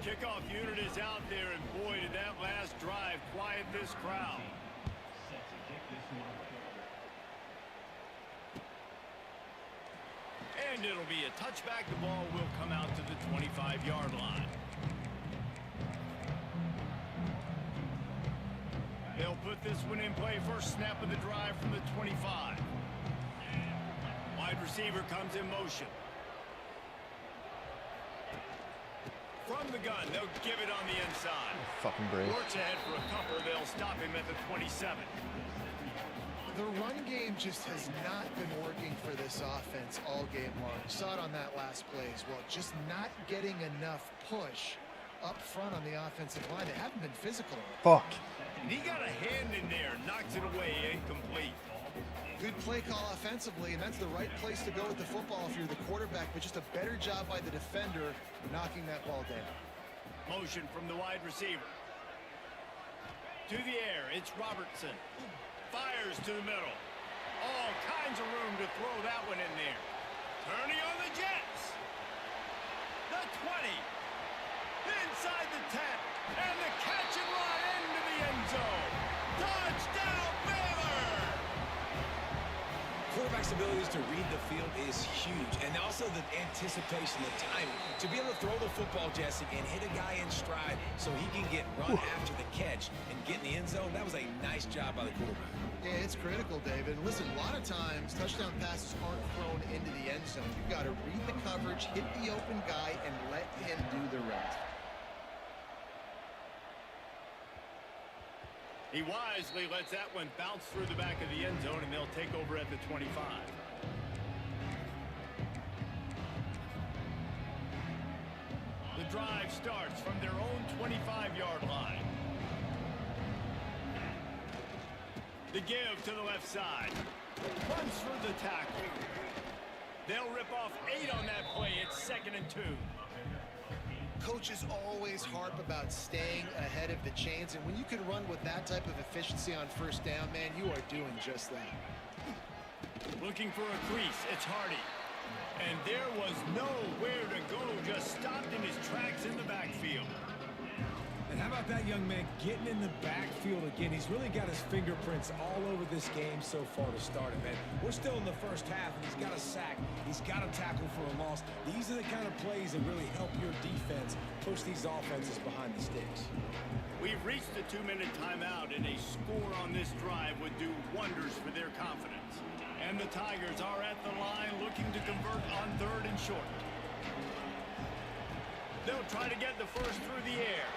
[SPEAKER 2] The kickoff unit is out there, and boy, did that last drive quiet this crowd. And it'll be a touchback. The ball will come out to the 25-yard line. They'll put this one in play. First snap of the drive from the 25. Wide receiver comes in motion. From the gun, they'll give it on the inside.
[SPEAKER 5] Fucking brave.
[SPEAKER 2] Works ahead for a couple. They'll stop him at the 27.
[SPEAKER 9] The run game just has not been working for this offense all game long. Saw it on that last play as well. Just not getting enough push up front on the offensive line. They haven't been physical.
[SPEAKER 5] Fuck.
[SPEAKER 2] And he got a hand in there, knocks it away, incomplete.
[SPEAKER 9] Good play call offensively, and that's the right place to go with the football if you're the quarterback, but just a better job by the defender knocking that ball down.
[SPEAKER 2] Motion from the wide receiver. To the air, it's Robertson. Fires to the middle. All kinds of room to throw that one in there. Turning on the Jets. The 20. Inside the 10. And the catch and run into the end zone. Touchdown, Baylor!
[SPEAKER 7] Quarterback's abilities to read the field is huge, and also the anticipation, the timing. To be able to throw the football, Jesse, and hit a guy in stride so he can get run after the catch and get in the end zone, that was a nice job by the quarterback.
[SPEAKER 9] Yeah, it's critical, David. Listen, a lot of times touchdown passes aren't thrown into the end zone. You've got to read the coverage, hit the open guy, and let him do the rest.
[SPEAKER 2] He wisely lets that one bounce through the back of the end zone, and they'll take over at the 25. The drive starts from their own 25-yard line. The give to the left side. Runs through the tackle. They'll rip off 8 on that play. It's 2nd and 2.
[SPEAKER 9] Coaches always harp about staying ahead of the chains, and when you can run with that type of efficiency on first down, man, you are doing just that.
[SPEAKER 2] Looking for a crease, it's Hardy. And there was nowhere to go, just stopped in his tracks in the backfield.
[SPEAKER 8] And how about that young man getting in the backfield again? He's really got his fingerprints all over this game so far to start it, man. We're still in the first half, and he's got a sack. He's got a tackle for a loss. These are the kind of plays that really help your defense push these offenses behind the sticks.
[SPEAKER 2] We've reached the 2-minute timeout, and a score on this drive would do wonders for their confidence. And the Tigers are at the line looking to convert on 3rd and short. They'll try to get the first through the air.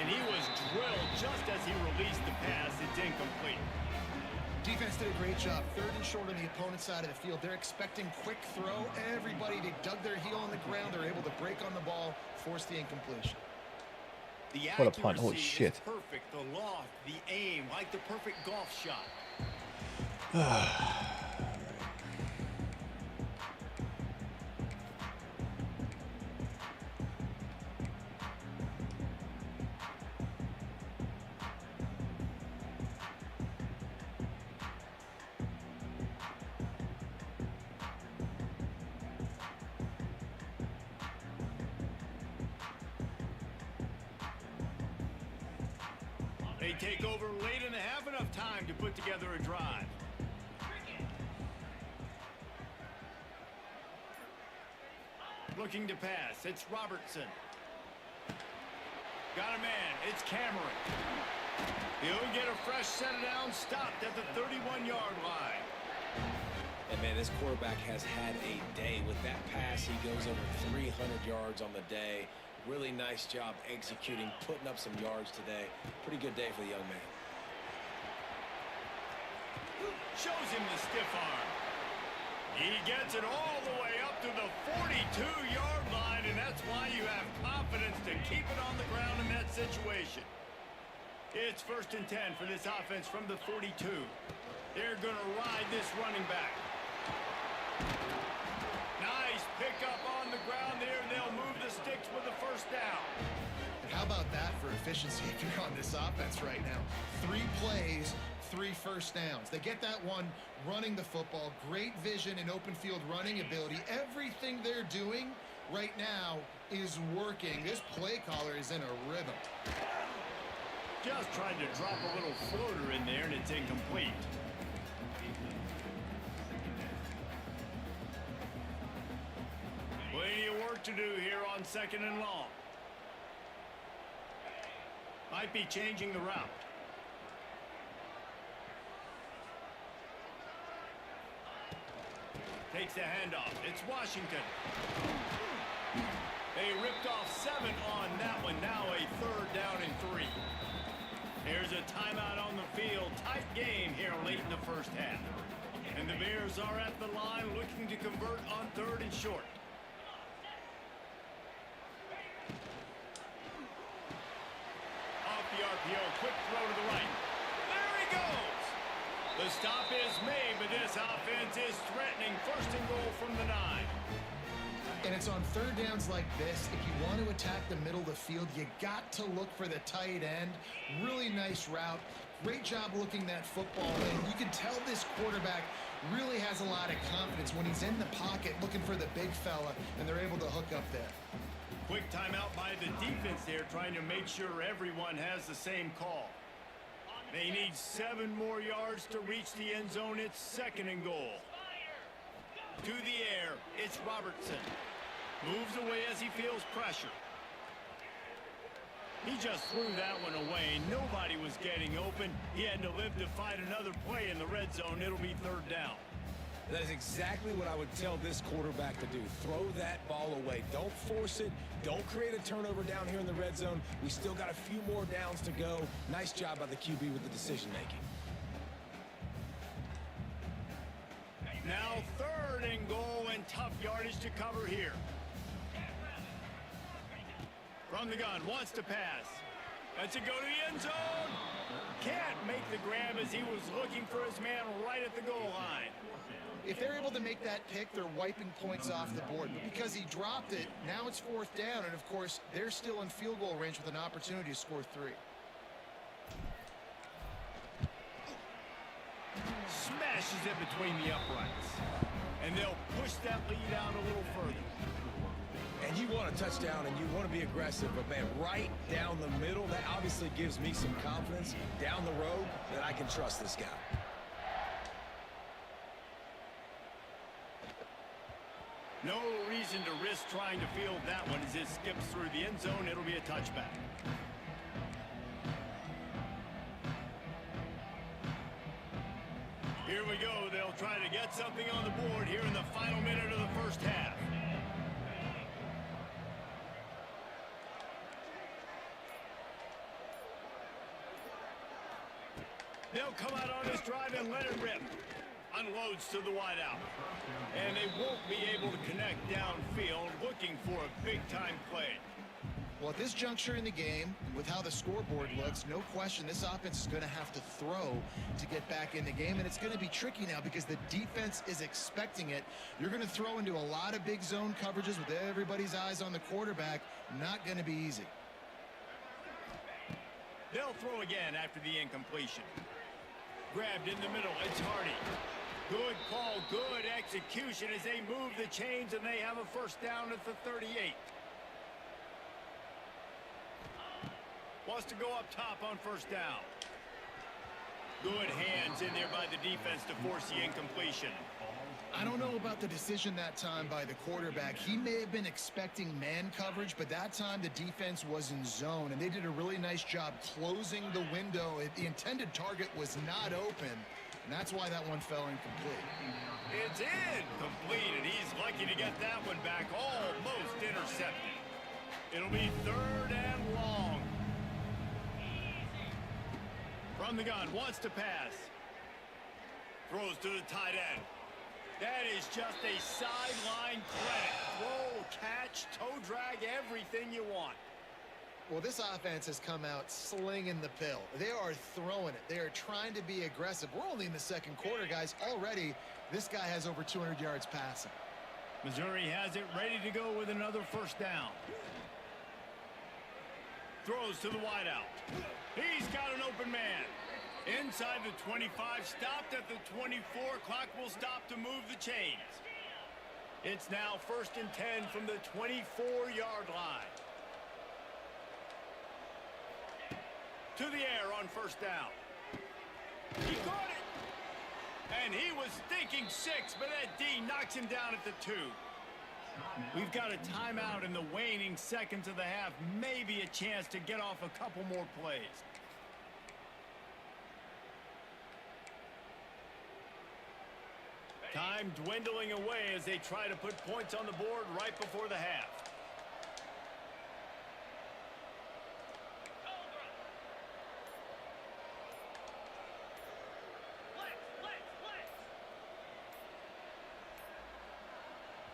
[SPEAKER 2] And he was drilled just as he released the pass. It's incomplete.
[SPEAKER 9] Defense did a great job. Third and short on the opponent's side of the field. They're expecting quick throw. Everybody, they dug their heel on the ground. They're able to break on the ball, force the incompletion.
[SPEAKER 2] The
[SPEAKER 5] What a punt. Holy
[SPEAKER 2] accuracy
[SPEAKER 5] shit.
[SPEAKER 2] is perfect. The loft, the aim, like the perfect golf shot. They take over late in the half, enough time to put together a drive. Looking to pass, it's Robertson. Got a man, it's Cameron. He'll get a fresh set down, stopped at the 31-yard line.
[SPEAKER 7] And man, this quarterback has had a day. With that pass, he goes over 300 yards on the day. Really nice job executing, putting up some yards today. Pretty good day for the young man.
[SPEAKER 2] Shows him the stiff arm. He gets it all the way up to the 42-yard line, and that's why you have confidence to keep it on the ground in that situation. It's 1st and 10 for this offense from the 42. They're going to ride this running back. Nice pickup on the ground there. They'll move the sticks with the first down.
[SPEAKER 9] How about that for efficiency if you're on this offense right now? 3 plays, 3 first downs. They get that one running the football. Great vision and open field running ability. Everything they're doing right now is working. This play caller is in a rhythm.
[SPEAKER 2] Just tried to drop a little floater in there, and it's incomplete. Plenty of work to do here on 2nd and long. Might be changing the route. Takes the handoff. It's Washington. They ripped off 7 on that one. Now a 3rd down and 3. There's a timeout on the field. Tight game here late in the first half. And the Bears are at the line looking to convert on 3rd and short. Off the RPO, quick throw to the right. There he goes. The stop is made, but this offense is threatening. 1st and goal from the 9.
[SPEAKER 9] And it's on 3rd downs like this. If you want to attack the middle of the field, you got to look for the tight end. Really nice route. Great job looking that football in. You can tell this quarterback really has a lot of confidence when he's in the pocket looking for the big fella, and they're able to hook up there.
[SPEAKER 2] Quick timeout by the defense there, trying to make sure everyone has the same call. They need 7 more yards to reach the end zone. It's 2nd and goal. To the air, it's Robertson. Moves away as he feels pressure. He just threw that one away. Nobody was getting open. He had to live to fight another play in the red zone. It'll be 3rd down.
[SPEAKER 7] That is exactly what I would tell this quarterback to do. Throw that ball away. Don't force it. Don't create a turnover down here in the red zone. We still got a few more downs to go. Nice job by the QB with the decision making.
[SPEAKER 2] Now 3rd and goal, and tough yardage to cover here. From the gun, wants to pass. That's a go to the end zone. Can't make the grab as he was looking for his man right at the goal line.
[SPEAKER 9] If they're able to make that pick, they're wiping points off the board. But because he dropped it, now it's 4th down, and of course, they're still in field goal range with an opportunity to score 3.
[SPEAKER 2] Smashes it between the uprights. And they'll push that lead out a little further.
[SPEAKER 7] And you want a touchdown and you want to be aggressive, but man, right down the middle, that obviously gives me some confidence down the road that I can trust this guy.
[SPEAKER 2] No reason to risk trying to field that one as it skips through the end zone. It'll be a touchback. Here we go. They'll try to get something on the board here in the final minute of the first half. They'll come out on this drive and let it rip. Unloads to the wideout. And they won't be able to connect downfield, looking for a big-time play.
[SPEAKER 9] Well, at this juncture in the game, with how the scoreboard looks, no question this offense is going to have to throw to get back in the game, and it's going to be tricky now because the defense is expecting it. You're going to throw into a lot of big zone coverages with everybody's eyes on the quarterback. Not going to be easy.
[SPEAKER 2] They'll throw again after the incompletion. Grabbed in the middle, it's Hardy. Good call, good execution as they move the chains and they have a first down at the 38. Wants to go up top on first down. Good hands in there by the defense to force the incompletion.
[SPEAKER 9] I don't know about the decision that time by the quarterback. He may have been expecting man coverage, but that time the defense was in zone, and they did a really nice job closing the window. The intended target was not open, and that's why that one fell incomplete.
[SPEAKER 2] It's incomplete, and he's lucky to get that one back, almost intercepted. It'll be third and long. From the gun, wants to pass. Throws to the tight end. That is just a sideline credit. Throw, catch, toe drag, everything you want.
[SPEAKER 9] Well, this offense has come out slinging the pill. They are throwing it. They are trying to be aggressive. We're only in the second quarter, guys. Already, this guy has over 200 yards passing.
[SPEAKER 2] Missouri has it ready to go with another first down. Throws to the wideout. He's got an open man. Inside the 25, stopped at the 24. Clock will stop to move the chains. It's now first and 10 from the 24-yard line. To the air on first down. He caught it. And he was thinking 6, but that D knocks him down at the 2. We've got a timeout in the waning seconds of the half. Maybe a chance to get off a couple more plays. Time dwindling away as they try to put points on the board right before the half.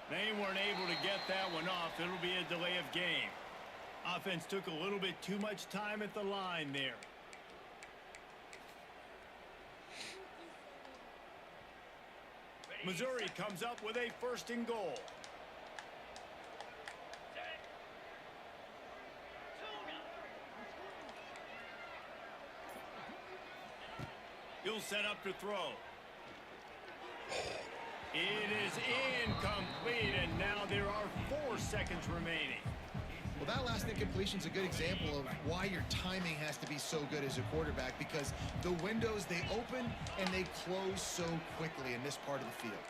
[SPEAKER 2] They weren't able to get that one off. It'll be a delay of game. Offense took a little bit too much time at the line there. Missouri comes up with a first and goal. He'll set up to throw. It is incomplete, and now there are 4 seconds remaining.
[SPEAKER 9] Well, that last incompletion is a good example of why your timing has to be so good as a quarterback, because the windows, they open and they close so quickly in this part of the field.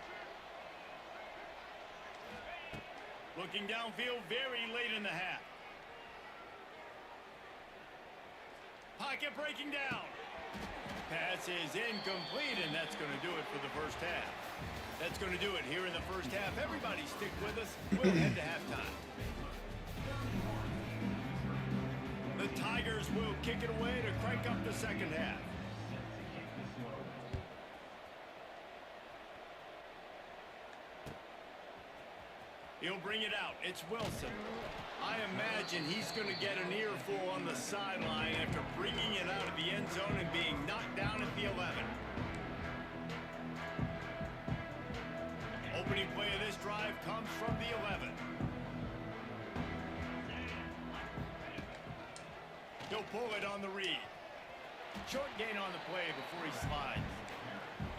[SPEAKER 2] Looking downfield very late in the half. Pocket breaking down. Pass is incomplete, and that's going to do it for the first half. That's going to do it here in the first half. Everybody stick with us. We'll head to halftime. The Tigers will kick it away to crank up the second half. He'll bring it out. It's Wilson. I imagine he's going to get an earful on the sideline after bringing it out of the end zone and being knocked down at the 11. Opening play of this drive comes from the 11. He'll pull it on the read. Short gain on the play before he slides.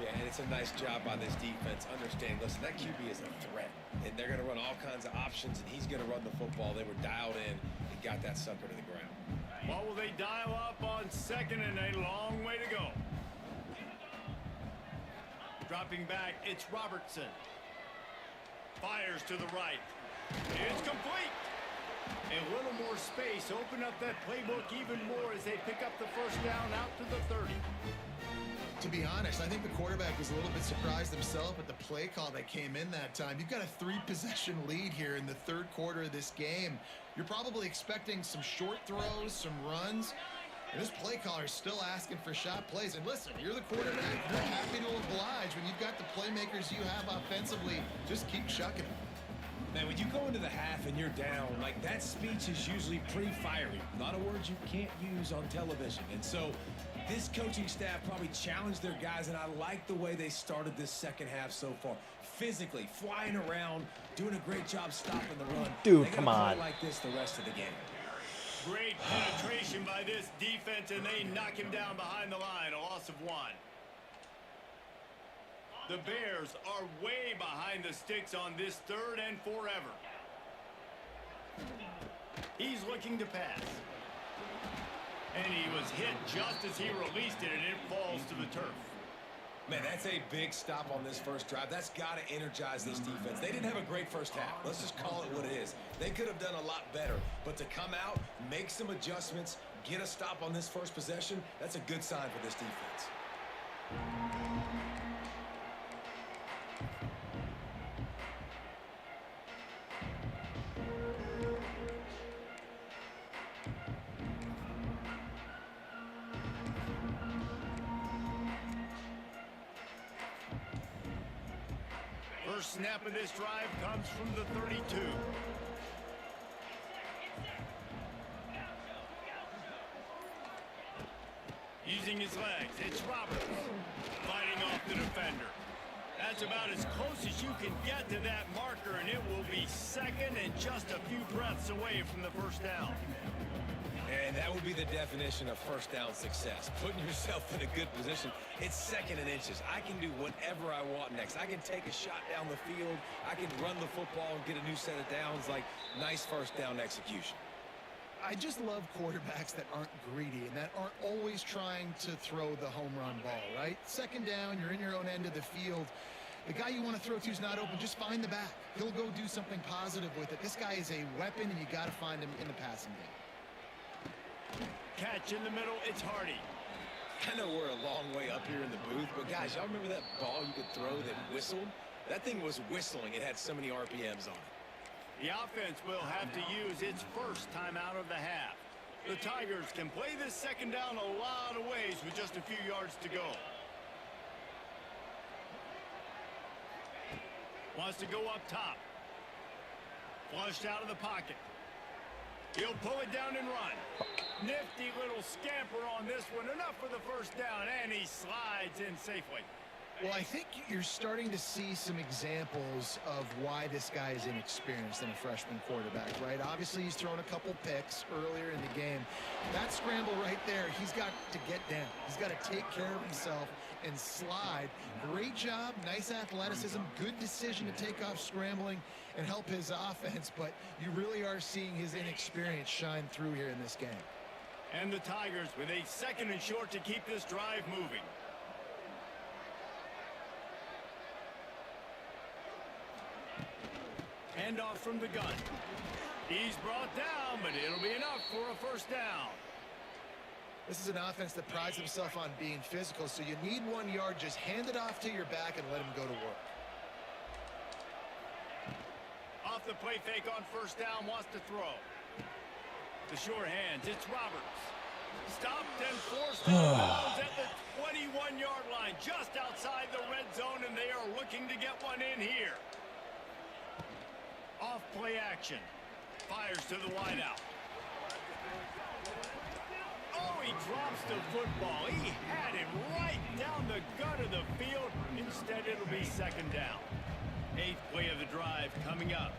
[SPEAKER 7] Yeah, and it's a nice job by this defense. Understand, listen, that QB is a threat, and they're going to run all kinds of options, and he's going to run the football. They were dialed in and got that sucker to the ground.
[SPEAKER 2] What will they dial up on second and a long way to go? Dropping back, it's Robertson. Fires to the right. It's complete. A little more space. Open up that playbook even more as they pick up the first down out to the 30.
[SPEAKER 9] To be honest, I think the quarterback was a little bit surprised himself at the play call that came in that time. You've got a 3-possession lead here in the third quarter of this game. You're probably expecting some short throws, some runs. And this play caller is still asking for shot plays. And listen, you're the quarterback. You're happy to oblige when you've got the playmakers you have offensively. Just keep chucking them.
[SPEAKER 8] Man, when you go into the half and you're down, like that speech is usually pretty fiery. A lot of words you can't use on television. And so this coaching staff probably challenged their guys, and I like the way they started this second half so far. Physically, flying around, doing a great job stopping the run.
[SPEAKER 5] Dude,
[SPEAKER 8] They
[SPEAKER 5] come
[SPEAKER 8] gotta play
[SPEAKER 5] on.
[SPEAKER 8] like this the rest of the game.
[SPEAKER 2] Great penetration by this defense, and they knock him down behind the line. A loss of 1. The Bears are way behind the sticks on this 3rd and forever. He's looking to pass. And he was hit just as he released it, and it falls to the turf.
[SPEAKER 8] Man, that's a big stop on this first drive. That's got to energize this defense. They didn't have a great first half. Let's just call it what it is. They could have done a lot better. But to come out, make some adjustments, get a stop on this first possession, that's a good sign for this defense.
[SPEAKER 2] First snap of this drive comes from the 32. Using his legs, it's Roberts fighting off the defender. That's about as close as you can get to that marker, and it will be second and just a few breaths away from the first down.
[SPEAKER 8] And that would be the definition of first down success. Putting yourself in a good position. It's second and inches. I can do whatever I want next. I can take a shot down the field. I can run the football and get a new set of downs. Like, nice first down execution.
[SPEAKER 9] I just love quarterbacks that aren't greedy and that aren't always trying to throw the home run ball, right? Second down, you're in your own end of the field. The guy you want to throw to is not open. Just find the back. He'll go do something positive with it. This guy is a weapon, and you got to find him in the passing game.
[SPEAKER 2] Catch in the middle, it's Hardy.
[SPEAKER 7] I know we're a long way up here in the booth, but guys, y'all remember that ball you could throw that whistled? That thing was whistling. It had so many RPMs on it.
[SPEAKER 2] The offense will have to use its first time out of the half. The Tigers can play this second down a lot of ways with just a few yards to go. Wants to go up top. Flushed out of the pocket. He'll pull it down and run. Nifty little scamper on this one. Enough for the first down, and he slides in safely.
[SPEAKER 9] Well, I think you're starting to see some examples of why this guy is inexperienced in a freshman quarterback, right? Obviously, he's thrown a couple picks earlier in the game. That scramble right there, he's got to get down. He's got to take care of himself and slide. Great job, nice athleticism, good decision to take off scrambling and help his offense, but you really are seeing his inexperience shine through here in this game.
[SPEAKER 2] And the Tigers with a second and short to keep this drive moving. Handoff from the gun. He's brought down, but it'll be enough for a first down.
[SPEAKER 9] This is an offense that prides himself on being physical, so you need 1 yard. Just hand it off to your back and let him go to work.
[SPEAKER 2] Off the play fake on first down, wants to throw. The short hands, it's Roberts. Stopped and forced out of bounds at the 21-yard line, just outside the red zone, and they are looking to get one in here. Off play action. Fires to the wideout. Oh, he drops the football. He had it right down the gut of the field. Instead, it'll be second down. 8th play of the drive coming up.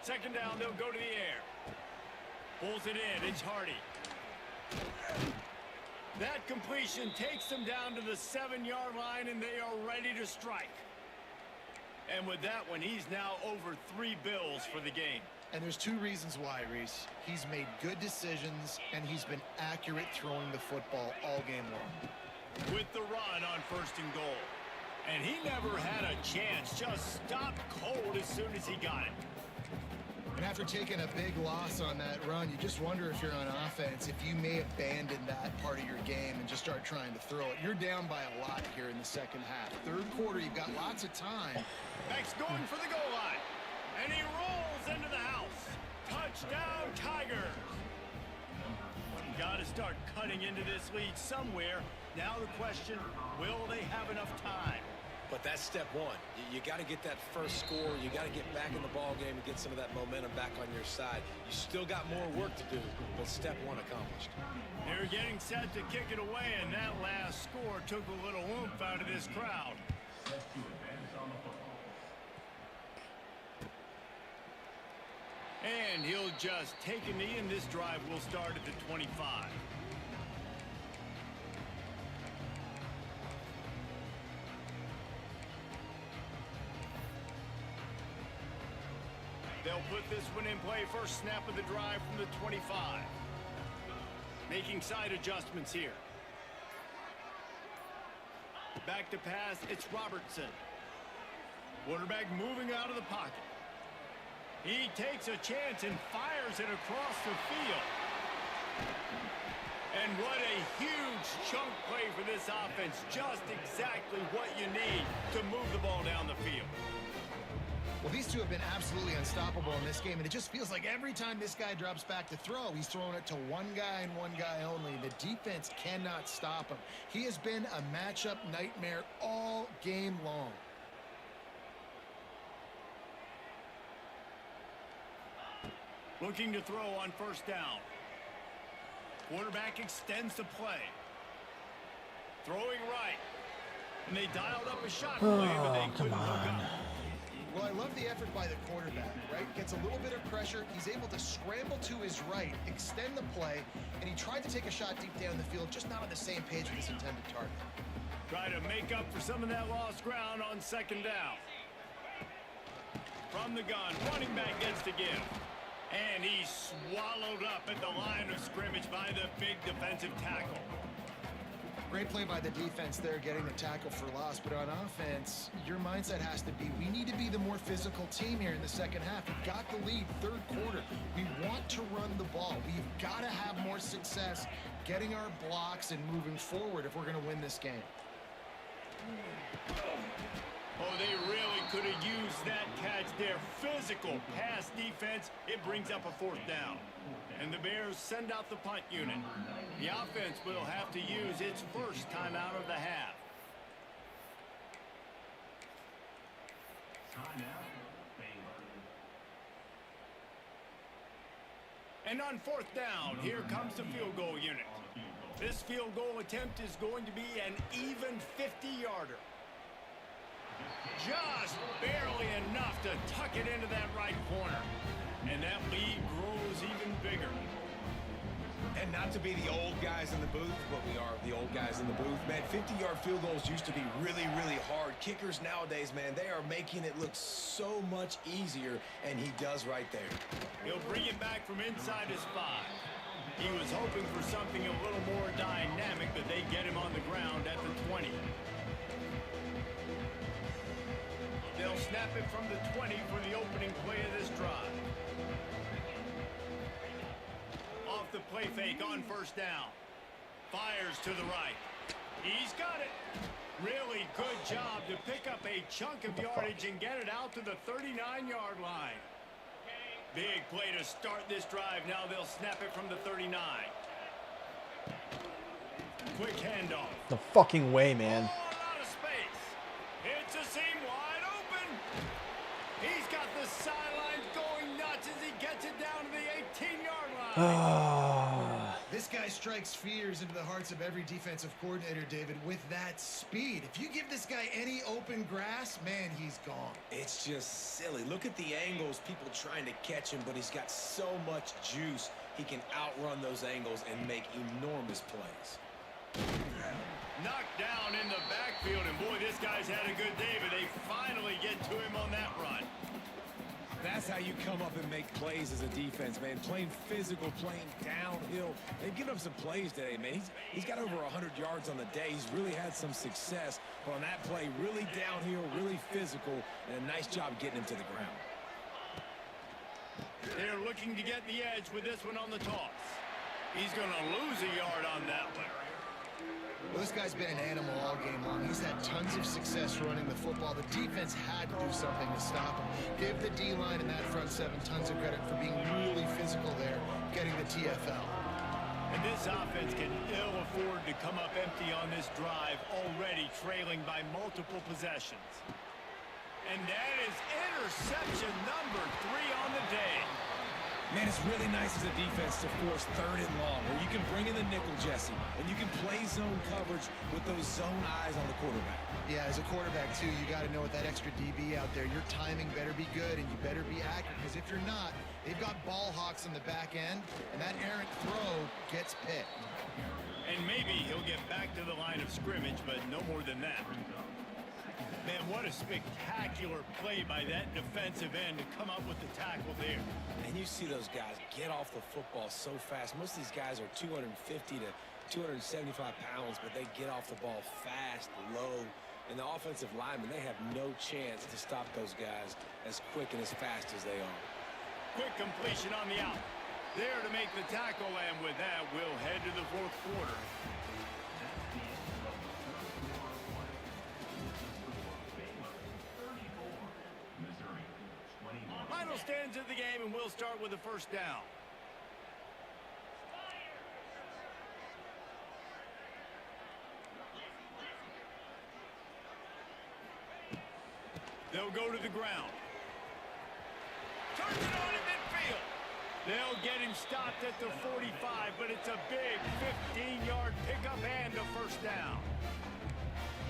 [SPEAKER 2] Second down, they'll go to the air. Pulls it in, it's Hardy. That completion takes them down to the 7-yard line, and they are ready to strike. And with that one, he's now over 3 bills for the game.
[SPEAKER 9] And there's 2 reasons why, Reese. He's made good decisions, and he's been accurate throwing the football all game long.
[SPEAKER 2] With the run on first and goal. And he never had a chance, just stopped cold as soon as he got it.
[SPEAKER 9] And after taking a big loss on that run, you just wonder if you're on offense, if you may abandon that part of your game and just start trying to throw it. You're down by a lot here in the second half. Third quarter, you've got lots of time.
[SPEAKER 2] Max going for the goal line. And he rolls into the house. Touchdown, Tigers! Got to start cutting into this lead somewhere. Now the question, will they have enough time?
[SPEAKER 7] But that's step one. You got to get that first score. You got to get back in the ball game and get some of that momentum back on your side. You still got more work to do, but step one accomplished.
[SPEAKER 2] They're getting set to kick it away, and that last score took a little oomph out of this crowd. And he'll just take a knee, and this drive will start at the 25. They'll put this one in play. First snap of the drive from the 25. Making side adjustments here. Back to pass, it's Robertson. Quarterback moving out of the pocket. He takes a chance and fires it across the field. And what a huge chunk play for this offense. Just exactly what you need to move the ball down the field.
[SPEAKER 9] Well, these two have been absolutely unstoppable in this game, and it just feels like every time this guy drops back to throw, he's throwing it to one guy and one guy only. The defense cannot stop him. He has been a matchup nightmare all game long.
[SPEAKER 2] Looking to throw on first down. Quarterback extends the play. Throwing right. And they dialed up a shot play, but they couldn't hook up.
[SPEAKER 9] Well, I love the effort by the quarterback, right? Gets a little bit of pressure. He's able to scramble to his right, extend the play, and he tried to take a shot deep down the field, just not on the same page with his intended target.
[SPEAKER 2] Try to make up for some of that lost ground on second down. From the gun, running back gets to give. And he's swallowed up at the line of scrimmage by the big defensive tackle.
[SPEAKER 9] Great play by the defense there, getting the tackle for loss. But on offense, your mindset has to be, we need to be the more physical team here in the second half. We've got the lead, third quarter. We want to run the ball. We've got to have more success getting our blocks and moving forward if we're going to win this game.
[SPEAKER 2] Oh, they really could have used that catch there. Physical pass defense. It brings up a fourth down. And the Bears send out the punt unit. The offense will have to use its first timeout of the half. And on fourth down, here comes the field goal unit. This field goal attempt is going to be an even 50-yarder. Just barely enough to tuck it into that right corner. And that lead grows even bigger.
[SPEAKER 8] And not to be the old guys in the booth, but we are the old guys in the booth. Man, 50-yard field goals used to be really, really hard. Kickers nowadays, man, they are making it look so much easier, and he does right there.
[SPEAKER 2] He'll bring it back from inside his 5. He was hoping for something a little more dynamic, but they get him on the ground at the 20. They'll snap it from the 20 for the opening play of this drive. Off the play fake on first down. Fires to the right. He's got it. Really good job to pick up a chunk of yardage and get it out to the 39-yard line. Big play to start this drive. Now they'll snap it from the 39. Quick handoff.
[SPEAKER 5] No fucking way, man.
[SPEAKER 2] All out of space. It's a seam wide open. He's got the sidelines going nuts as he gets it down to the 18-yard line.
[SPEAKER 9] This guy strikes fears into the hearts of every defensive coordinator, David, with that speed. If you give this guy any open grass, man, he's gone.
[SPEAKER 7] It's just silly. Look at the angles, people trying to catch him, but he's got so much juice. He can outrun those angles and make enormous plays.
[SPEAKER 2] Knocked down in the backfield, and boy, this guy's had a good day, but they finally get to him on that run.
[SPEAKER 8] That's how you come up and make plays as a defense, man. Playing physical, playing downhill. They've given up some plays today, man. He's got over 100 yards on the day. He's really had some success. But on that play, really downhill, really physical, and a nice job getting him to the ground.
[SPEAKER 2] They're looking to get the edge with this one on the toss. He's going to lose a yard on that one.
[SPEAKER 9] Well, this guy's been an animal all game long. He's had tons of success running the football. The defense had to do something to stop him. Give the D-line and that front seven tons of credit for being really physical there, getting the TFL.
[SPEAKER 2] And this offense can ill afford to come up empty on this drive, already trailing by multiple possessions. And that is interception number 3 on the day.
[SPEAKER 8] Man, it's really nice as a defense to force 3rd and long, where you can bring in the nickel, Jesse, and you can play zone coverage with those zone eyes on the quarterback.
[SPEAKER 9] Yeah, as a quarterback, too, you got to know with that extra DB out there, your timing better be good and you better be accurate, because if you're not, they've got ball hawks on the back end, and that errant throw gets picked.
[SPEAKER 2] And maybe he'll get back to the line of scrimmage, but no more than that. Man, what a spectacular play by that defensive end to come up with the tackle there.
[SPEAKER 7] And you see those guys get off the football so fast. Most of these guys are 250 to 275 pounds, but they get off the ball fast, low. And the offensive linemen, they have no chance to stop those guys as quick and as fast as they are.
[SPEAKER 2] Quick completion on the out. There to make the tackle, and with that, we'll head to the 4th quarter. Final stands of the game, and we'll start with the first down. They'll go to the ground. Turns it on in midfield. They'll get him stopped at the 45, but it's a big 15-yard pickup and a first down.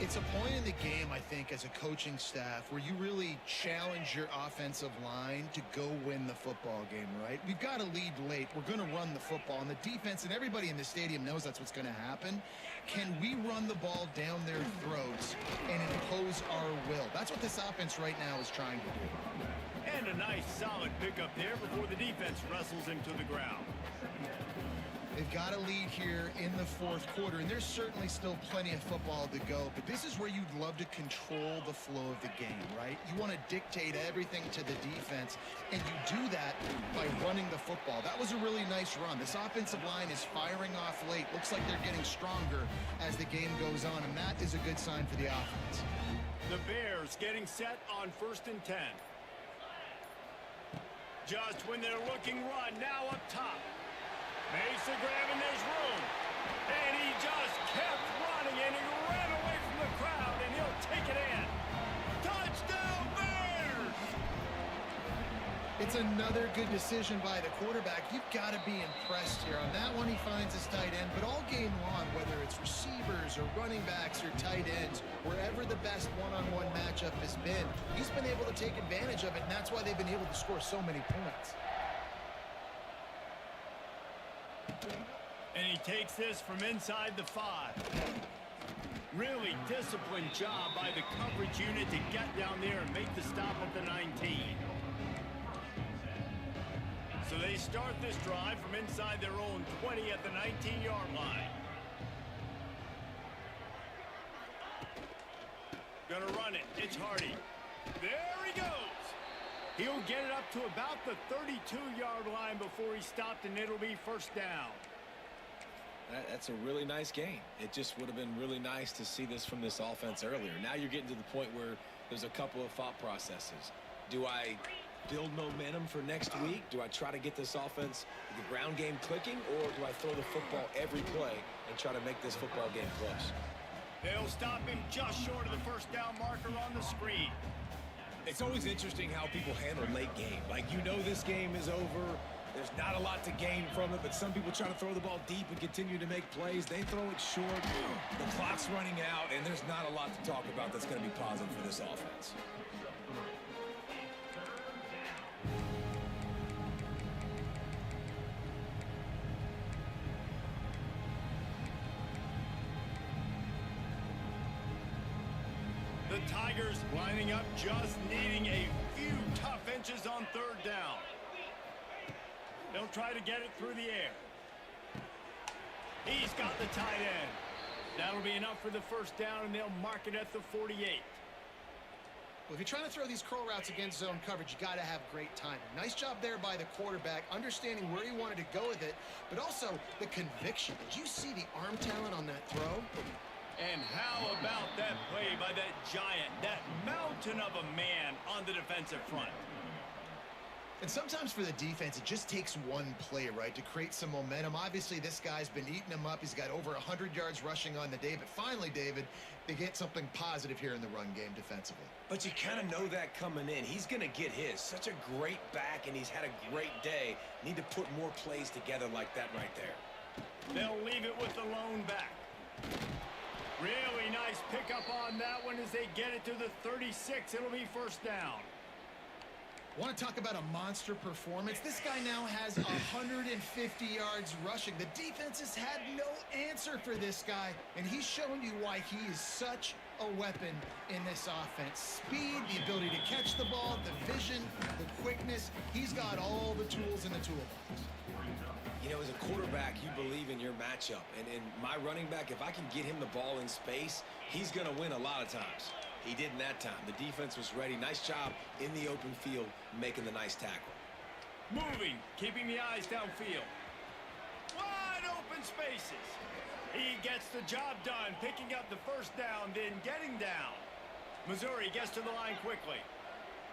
[SPEAKER 9] It's a point in the game, I think, as a coaching staff where you really challenge your offensive line to go win the football game, right? We've got to lead late. We're going to run the football, and the defense and everybody in the stadium knows that's what's going to happen. Can we run the ball down their throats and impose our will? That's what this offense right now is trying to do.
[SPEAKER 2] And a nice, solid pickup there before the defense wrestles him to the ground.
[SPEAKER 9] They've got a lead here in the 4th quarter, and there's certainly still plenty of football to go, but this is where you'd love to control the flow of the game, right? You want to dictate everything to the defense, and you do that by running the football. That was a really nice run. This offensive line is firing off late. Looks like they're getting stronger as the game goes on, and that is a good sign for the offense.
[SPEAKER 2] The Bears getting set on 1st and 10. Just when they're looking run, now up top. Makes the grab and there's room. And he just kept running and he ran away from the crowd and he'll take it in. Touchdown Bears!
[SPEAKER 9] It's another good decision by the quarterback. You've got to be impressed here. On that one, he finds his tight end, but all game long, whether it's receivers or running backs or tight ends, wherever the best one-on-one matchup has been, he's been able to take advantage of it, and that's why they've been able to score so many points.
[SPEAKER 2] And he takes this from inside the 5. Really disciplined job by the coverage unit to get down there and make the stop at the 19. So they start this drive from inside their own 20 at the 19-yard line. Gonna run it. It's Hardy. There he goes. He'll get it up to about the 32-yard line before he's stopped, and it'll be first down.
[SPEAKER 7] That's a really nice game. It just would have been really nice to see this from this offense earlier. Now you're getting to the point where there's a couple of thought processes. Do I build momentum for next week? Do I try to get this offense, the ground game clicking, or do I throw the football every play and try to make this football game close?
[SPEAKER 2] They'll stop him just short of the first down marker on the screen.
[SPEAKER 8] It's always interesting how people handle late game. Like, you know this game is over. There's not a lot to gain from it, but some people try to throw the ball deep and continue to make plays. They throw it short. The clock's running out, and there's not a lot to talk about that's going to be positive for this offense.
[SPEAKER 2] The Tigers lining up, just needing a few tough inches on 3rd down. They'll try to get it through the air. He's got the tight end. That'll be enough for the first down, and they'll mark it at the 48.
[SPEAKER 9] Well, if you're trying to throw these curl routes against zone coverage, you got to have great timing. Nice job there by the quarterback, understanding where he wanted to go with it, but also the conviction. Did you see the arm talent on that throw?
[SPEAKER 2] And how about that play by that giant, that mountain of a man on the defensive front?
[SPEAKER 9] And sometimes for the defense, it just takes one play, right, to create some momentum. Obviously, this guy's been eating them up. He's got over 100 yards rushing on the day. But finally, David, they get something positive here in the run game defensively.
[SPEAKER 8] But you kind of know that coming in. He's going to get his. Such a great back, and he's had a great day. Need to put more plays together like that right there.
[SPEAKER 2] They'll leave it with the lone back. Really nice pickup on that one as they get it to the 36. It'll be first down.
[SPEAKER 9] Want to talk about a monster performance? This guy now has 150 yards rushing. The defense has had no answer for this guy, and he's shown you why he is such a weapon in this offense. Speed, the ability to catch the ball, the vision, the quickness. He's got all the tools in the toolbox.
[SPEAKER 7] You know, as a quarterback, you believe in your matchup. And in my running back, if I can get him the ball in space, he's going to win a lot of times. He didn't that time. The defense was ready. Nice job in the open field, making the nice tackle.
[SPEAKER 2] Moving, keeping the eyes downfield. Wide open spaces. He gets the job done, picking up the first down, then getting down. Missouri gets to the line quickly.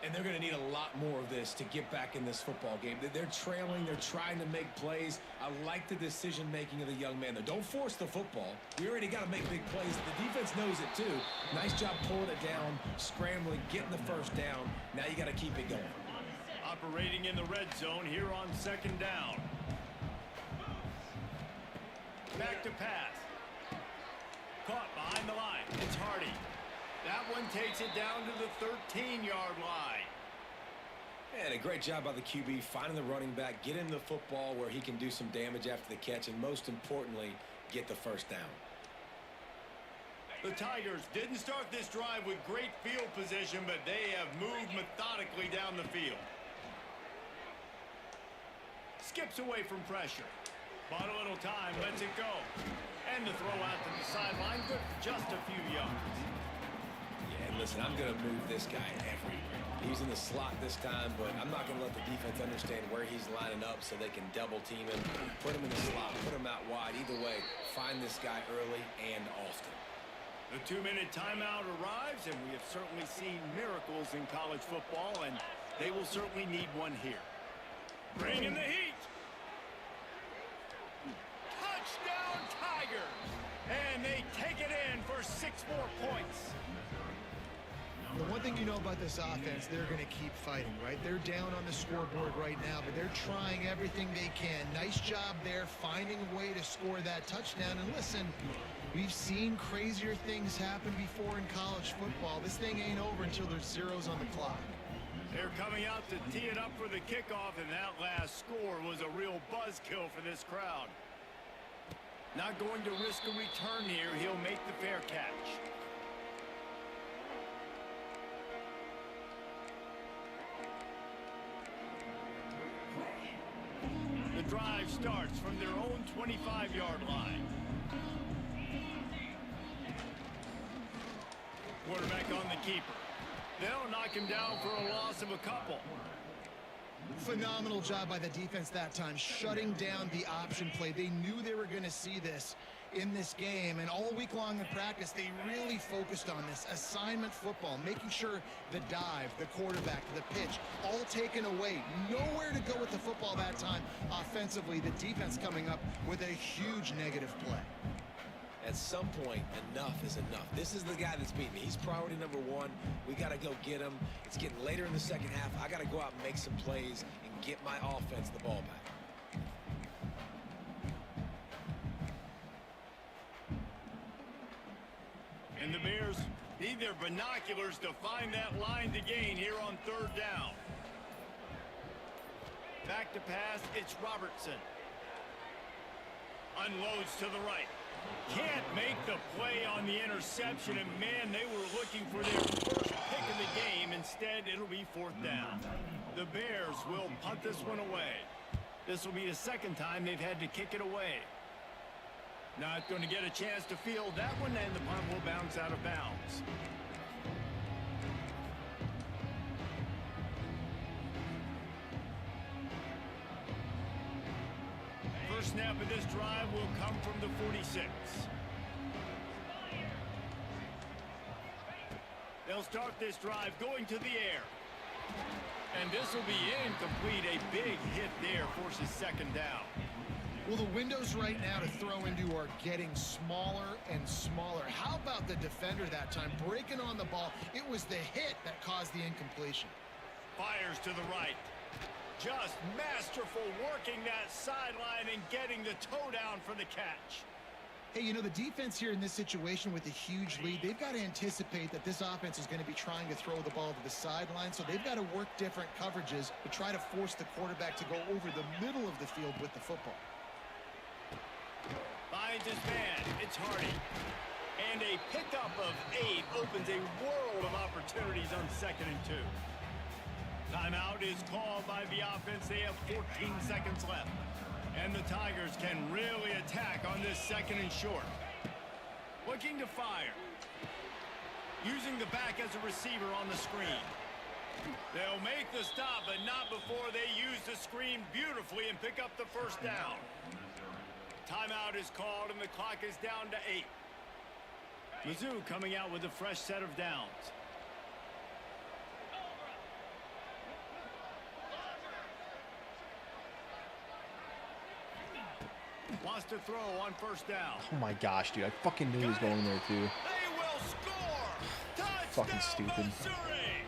[SPEAKER 7] And they're going to need a lot more of this to get back in this football game. They're trailing. They're trying to make plays. I like the decision-making of the young man there. Don't force the football. We already got to make big plays. The defense knows it, too. Nice job pulling it down, scrambling, getting the first down. Now you got to keep it going.
[SPEAKER 2] Operating in the red zone here on second down. Back to pass. Caught behind the line. It's Hardy. That one takes it down to the 13-yard line.
[SPEAKER 7] And a great job by the QB finding the running back, getting the football where he can do some damage after the catch, and most importantly, get the first down.
[SPEAKER 2] The Tigers didn't start this drive with great field position, but they have moved methodically down the field. Skips away from pressure. Bought a little time, lets it go. And the throw out to the sideline, good for just a few yards.
[SPEAKER 7] And listen, I'm going to move this guy everywhere. He's in the slot this time, but I'm not going to let the defense understand where he's lining up so they can double team him, put him in the slot, put him out wide. Either way, find this guy early and often.
[SPEAKER 2] The 2-minute timeout arrives, and we have certainly seen miracles in college football, and they will certainly need one here. Bring in the heat. Touchdown Tigers! And they take it in for 6 more points.
[SPEAKER 9] The one thing you know about this offense, they're going to keep fighting, right? They're down on the scoreboard right now, but they're trying everything they can. Nice job there, finding a way to score that touchdown. And listen, we've seen crazier things happen before in college football. This thing ain't over until there's zeros on the clock.
[SPEAKER 2] They're coming out to tee it up for the kickoff, and that last score was a real buzzkill for this crowd. Not going to risk a return here. He'll make the fair catch. The drive starts from their own 25-yard line. Quarterback on the keeper. They'll knock him down for a loss of a couple.
[SPEAKER 9] Phenomenal job by the defense that time, shutting down the option play. They knew they were going to see this in this game, and all week long in practice, they really focused on this assignment football, making sure the dive, the quarterback, the pitch, all taken away. Nowhere to go with the football that time offensively. The defense coming up with a huge negative play.
[SPEAKER 7] At some point, enough is enough. This is the guy that's beating me. He's priority number 1. We got to go get him. It's getting later in the second half. I got to go out and make some plays and get my offense the ball back.
[SPEAKER 2] And the Bears need their binoculars to find that line to gain here on third down. Back to pass, it's Robertson. Unloads to the right. Can't make the play on the interception, and man, they were looking for their first pick of the game. Instead, it'll be fourth down. The Bears will punt this one away. This will be the second time they've had to kick it away. Not going to get a chance to field that one, and the punt will bounce out of bounds. First snap of this drive will come from the 46. They'll start this drive going to the air. And this will be incomplete. A big hit there forces second down.
[SPEAKER 9] Well, the windows right now to throw into are getting smaller and smaller. How about the defender that time breaking on the ball? It was the hit that caused the incompletion.
[SPEAKER 2] Fires to the right. Just masterful working that sideline and getting the toe down for the catch.
[SPEAKER 9] Hey, you know, the defense here in this situation with a huge lead, they've got to anticipate that this offense is going to be trying to throw the ball to the sideline, so they've got to work different coverages to try to force the quarterback to go over the middle of the field with the football.
[SPEAKER 2] Finds his man. It's Hardy. And a pickup of 8 opens a world of opportunities on 2nd and 2. Timeout is called by the offense. They have 14 seconds left. And the Tigers can really attack on this 2nd and short. Looking to fire. Using the back as a receiver on the screen. They'll make the stop, but not before they use the screen beautifully and pick up the first down. Timeout is called, and the clock is down to 8. Mizzou coming out with a fresh set of downs. Wants to throw on first down.
[SPEAKER 5] Oh my gosh, dude. I fucking knew he was going there too.
[SPEAKER 2] They will score. Touchdown,
[SPEAKER 5] Fucking stupid.
[SPEAKER 2] Missouri.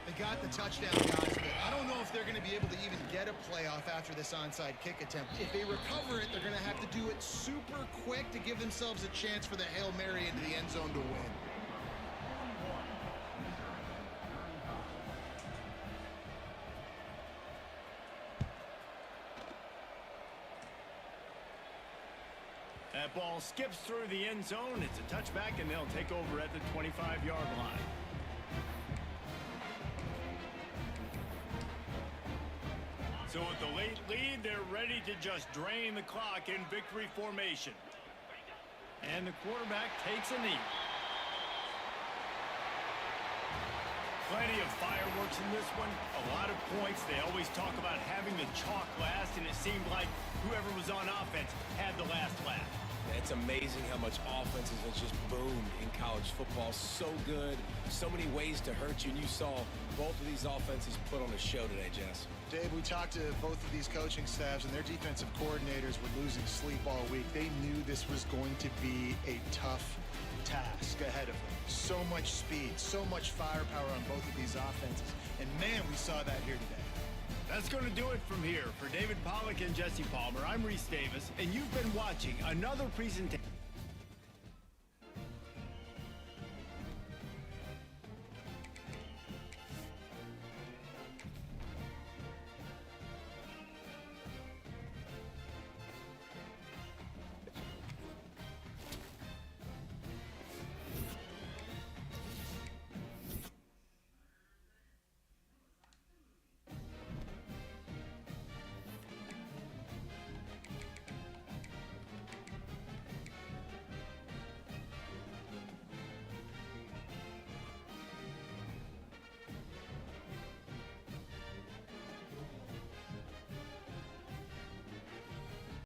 [SPEAKER 9] They got the touchdown, guys, but I don't know if they're going to be able to even get a playoff after this onside kick attempt. If they recover it, they're going to have to do it super quick to give themselves a chance for the Hail Mary into the end zone to win.
[SPEAKER 2] That ball skips through the end zone. It's a touchback, and they'll take over at the 25-yard line. So with the late lead, they're ready to just drain the clock in victory formation. And the quarterback takes a knee. Plenty of fireworks in this one. A lot of points. They always talk about having the chalk last, and it seemed like whoever was on offense had the last laugh.
[SPEAKER 7] It's amazing how much offenses have just boomed in college football. So good, so many ways to hurt you, and you saw both of these offenses put on a show today, Jess.
[SPEAKER 9] Dave, we talked to both of these coaching staffs, and their defensive coordinators were losing sleep all week. They knew this was going to be a tough task ahead of them. So much speed, so much firepower on both of these offenses. And man, we saw that here today.
[SPEAKER 2] That's going to do it from here. For David Pollack and Jesse Palmer, I'm Reese Davis, and you've been watching another presentation.